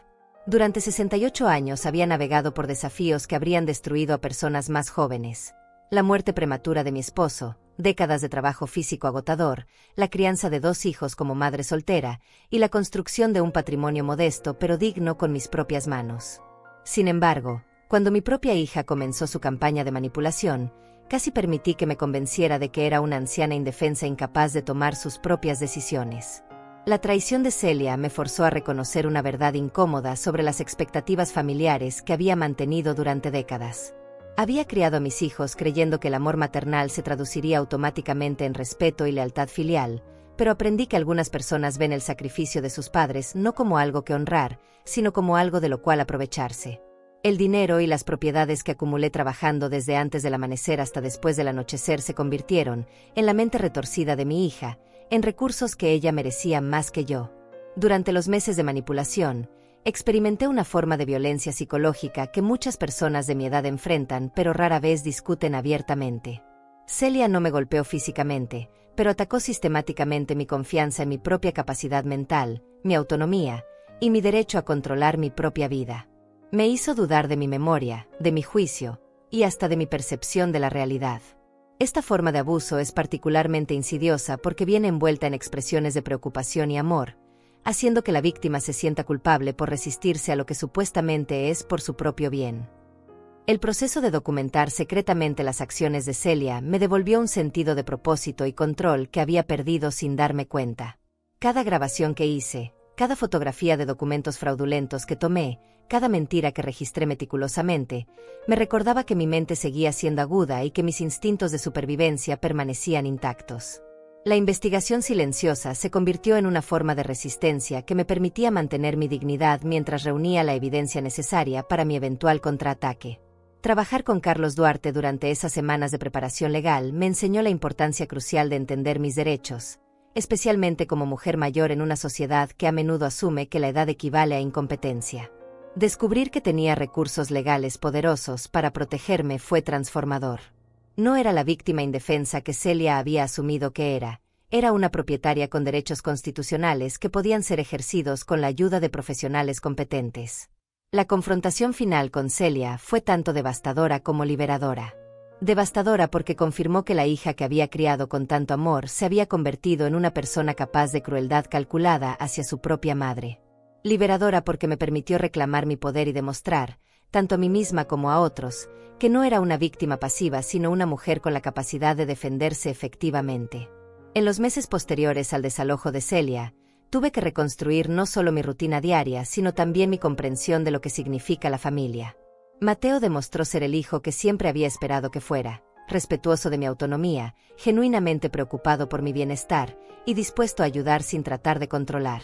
Durante 68 años había navegado por desafíos que habrían destruido a personas más jóvenes. La muerte prematura de mi esposo, décadas de trabajo físico agotador, la crianza de 2 hijos como madre soltera, y la construcción de un patrimonio modesto pero digno con mis propias manos. Sin embargo, cuando mi propia hija comenzó su campaña de manipulación, casi permití que me convenciera de que era una anciana indefensa incapaz de tomar sus propias decisiones. La traición de Celia me forzó a reconocer una verdad incómoda sobre las expectativas familiares que había mantenido durante décadas. Había criado a mis hijos creyendo que el amor maternal se traduciría automáticamente en respeto y lealtad filial, pero aprendí que algunas personas ven el sacrificio de sus padres no como algo que honrar, sino como algo de lo cual aprovecharse. El dinero y las propiedades que acumulé trabajando desde antes del amanecer hasta después del anochecer se convirtieron, en la mente retorcida de mi hija, en recursos que ella merecía más que yo. Durante los meses de manipulación, experimenté una forma de violencia psicológica que muchas personas de mi edad enfrentan pero rara vez discuten abiertamente. Celia no me golpeó físicamente, pero atacó sistemáticamente mi confianza en mi propia capacidad mental, mi autonomía, y mi derecho a controlar mi propia vida. Me hizo dudar de mi memoria, de mi juicio, y hasta de mi percepción de la realidad. Esta forma de abuso es particularmente insidiosa porque viene envuelta en expresiones de preocupación y amor, haciendo que la víctima se sienta culpable por resistirse a lo que supuestamente es por su propio bien. El proceso de documentar secretamente las acciones de Celia me devolvió un sentido de propósito y control que había perdido sin darme cuenta. Cada grabación que hice, cada fotografía de documentos fraudulentos que tomé, cada mentira que registré meticulosamente, me recordaba que mi mente seguía siendo aguda y que mis instintos de supervivencia permanecían intactos. La investigación silenciosa se convirtió en una forma de resistencia que me permitía mantener mi dignidad mientras reunía la evidencia necesaria para mi eventual contraataque. Trabajar con Carlos Duarte durante esas semanas de preparación legal me enseñó la importancia crucial de entender mis derechos, especialmente como mujer mayor en una sociedad que a menudo asume que la edad equivale a incompetencia. Descubrir que tenía recursos legales poderosos para protegerme fue transformador. No era la víctima indefensa que Celia había asumido que era una propietaria con derechos constitucionales que podían ser ejercidos con la ayuda de profesionales competentes. La confrontación final con Celia fue tanto devastadora como liberadora. Devastadora porque confirmó que la hija que había criado con tanto amor se había convertido en una persona capaz de crueldad calculada hacia su propia madre. Liberadora porque me permitió reclamar mi poder y demostrar, tanto a mí misma como a otros, que no era una víctima pasiva sino una mujer con la capacidad de defenderse efectivamente. En los meses posteriores al desalojo de Celia, tuve que reconstruir no solo mi rutina diaria sino también mi comprensión de lo que significa la familia. Mateo demostró ser el hijo que siempre había esperado que fuera, respetuoso de mi autonomía, genuinamente preocupado por mi bienestar y dispuesto a ayudar sin tratar de controlar.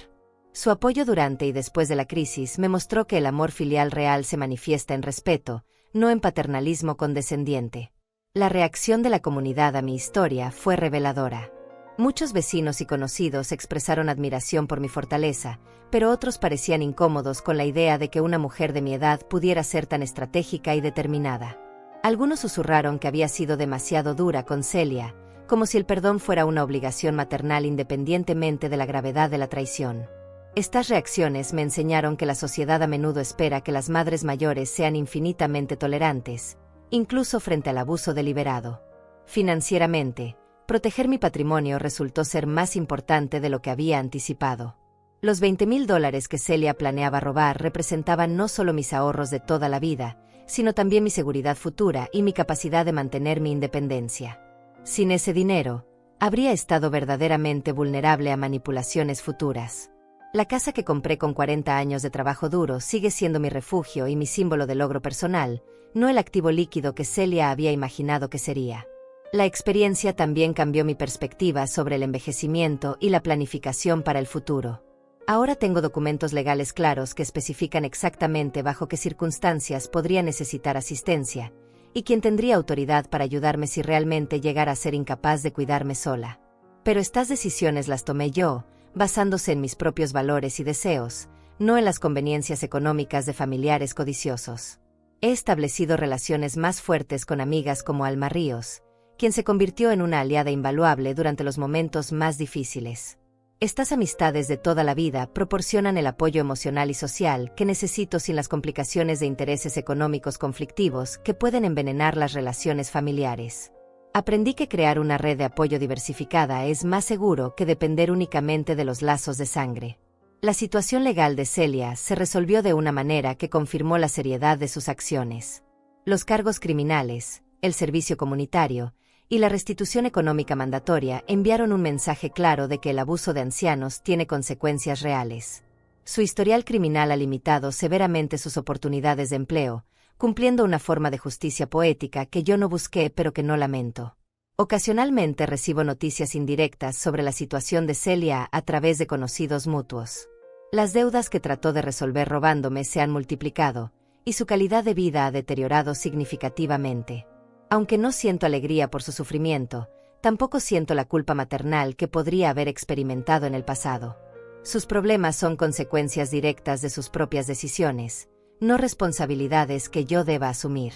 Su apoyo durante y después de la crisis me mostró que el amor filial real se manifiesta en respeto, no en paternalismo condescendiente. La reacción de la comunidad a mi historia fue reveladora. Muchos vecinos y conocidos expresaron admiración por mi fortaleza, pero otros parecían incómodos con la idea de que una mujer de mi edad pudiera ser tan estratégica y determinada. Algunos susurraron que había sido demasiado dura con Celia, como si el perdón fuera una obligación maternal independientemente de la gravedad de la traición. Estas reacciones me enseñaron que la sociedad a menudo espera que las madres mayores sean infinitamente tolerantes, incluso frente al abuso deliberado. Financieramente, proteger mi patrimonio resultó ser más importante de lo que había anticipado. Los $20,000 que Celia planeaba robar representaban no solo mis ahorros de toda la vida, sino también mi seguridad futura y mi capacidad de mantener mi independencia. Sin ese dinero, habría estado verdaderamente vulnerable a manipulaciones futuras. La casa que compré con 40 años de trabajo duro sigue siendo mi refugio y mi símbolo de logro personal, no el activo líquido que Celia había imaginado que sería. La experiencia también cambió mi perspectiva sobre el envejecimiento y la planificación para el futuro. Ahora tengo documentos legales claros que especifican exactamente bajo qué circunstancias podría necesitar asistencia, y quién tendría autoridad para ayudarme si realmente llegara a ser incapaz de cuidarme sola. Pero estas decisiones las tomé yo, basándose en mis propios valores y deseos, no en las conveniencias económicas de familiares codiciosos. He establecido relaciones más fuertes con amigas como Alma Ríos, quien se convirtió en una aliada invaluable durante los momentos más difíciles. Estas amistades de toda la vida proporcionan el apoyo emocional y social que necesito sin las complicaciones de intereses económicos conflictivos que pueden envenenar las relaciones familiares. Aprendí que crear una red de apoyo diversificada es más seguro que depender únicamente de los lazos de sangre. La situación legal de Celia se resolvió de una manera que confirmó la seriedad de sus acciones. Los cargos criminales, el servicio comunitario y la restitución económica mandatoria enviaron un mensaje claro de que el abuso de ancianos tiene consecuencias reales. Su historial criminal ha limitado severamente sus oportunidades de empleo, cumpliendo una forma de justicia poética que yo no busqué pero que no lamento. Ocasionalmente recibo noticias indirectas sobre la situación de Celia a través de conocidos mutuos. Las deudas que trató de resolver robándome se han multiplicado, y su calidad de vida ha deteriorado significativamente. Aunque no siento alegría por su sufrimiento, tampoco siento la culpa maternal que podría haber experimentado en el pasado. Sus problemas son consecuencias directas de sus propias decisiones, no responsabilidades que yo deba asumir.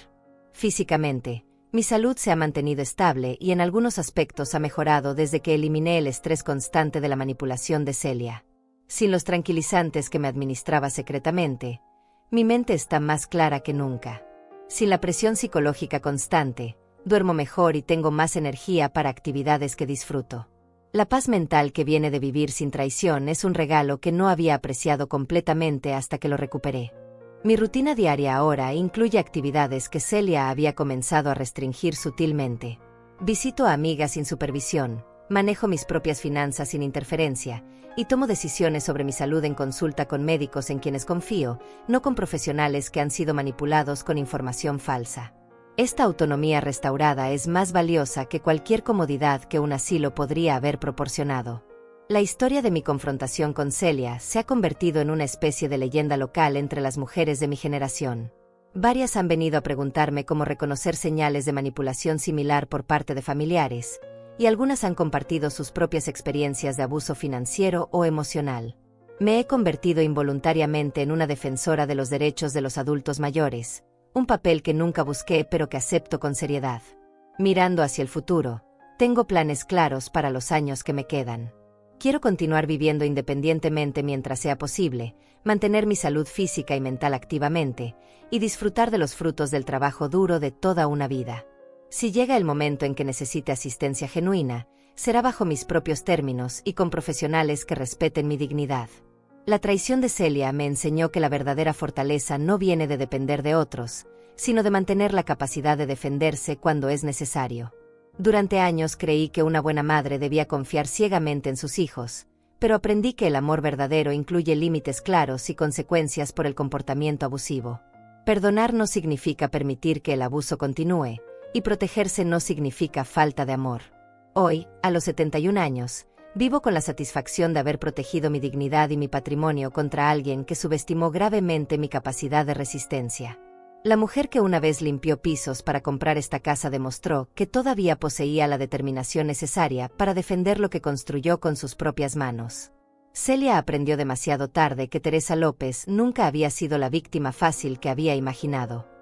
Físicamente, mi salud se ha mantenido estable y en algunos aspectos ha mejorado desde que eliminé el estrés constante de la manipulación de Celia. Sin los tranquilizantes que me administraba secretamente, mi mente está más clara que nunca. Sin la presión psicológica constante, duermo mejor y tengo más energía para actividades que disfruto. La paz mental que viene de vivir sin traición es un regalo que no había apreciado completamente hasta que lo recuperé. Mi rutina diaria ahora incluye actividades que Celia había comenzado a restringir sutilmente. Visito a amigas sin supervisión, manejo mis propias finanzas sin interferencia, y tomo decisiones sobre mi salud en consulta con médicos en quienes confío, no con profesionales que han sido manipulados con información falsa. Esta autonomía restaurada es más valiosa que cualquier comodidad que un asilo podría haber proporcionado. La historia de mi confrontación con Celia se ha convertido en una especie de leyenda local entre las mujeres de mi generación. Varias han venido a preguntarme cómo reconocer señales de manipulación similar por parte de familiares, y algunas han compartido sus propias experiencias de abuso financiero o emocional. Me he convertido involuntariamente en una defensora de los derechos de los adultos mayores, un papel que nunca busqué pero que acepto con seriedad. Mirando hacia el futuro, tengo planes claros para los años que me quedan. Quiero continuar viviendo independientemente mientras sea posible, mantener mi salud física y mental activamente, y disfrutar de los frutos del trabajo duro de toda una vida. Si llega el momento en que necesite asistencia genuina, será bajo mis propios términos y con profesionales que respeten mi dignidad. La traición de Celia me enseñó que la verdadera fortaleza no viene de depender de otros, sino de mantener la capacidad de defenderse cuando es necesario. Durante años creí que una buena madre debía confiar ciegamente en sus hijos, pero aprendí que el amor verdadero incluye límites claros y consecuencias por el comportamiento abusivo. Perdonar no significa permitir que el abuso continúe, y protegerse no significa falta de amor. Hoy, a los 71 años, vivo con la satisfacción de haber protegido mi dignidad y mi patrimonio contra alguien que subestimó gravemente mi capacidad de resistencia. La mujer que una vez limpió pisos para comprar esta casa demostró que todavía poseía la determinación necesaria para defender lo que construyó con sus propias manos. Celia aprendió demasiado tarde que Teresa López nunca había sido la víctima fácil que había imaginado.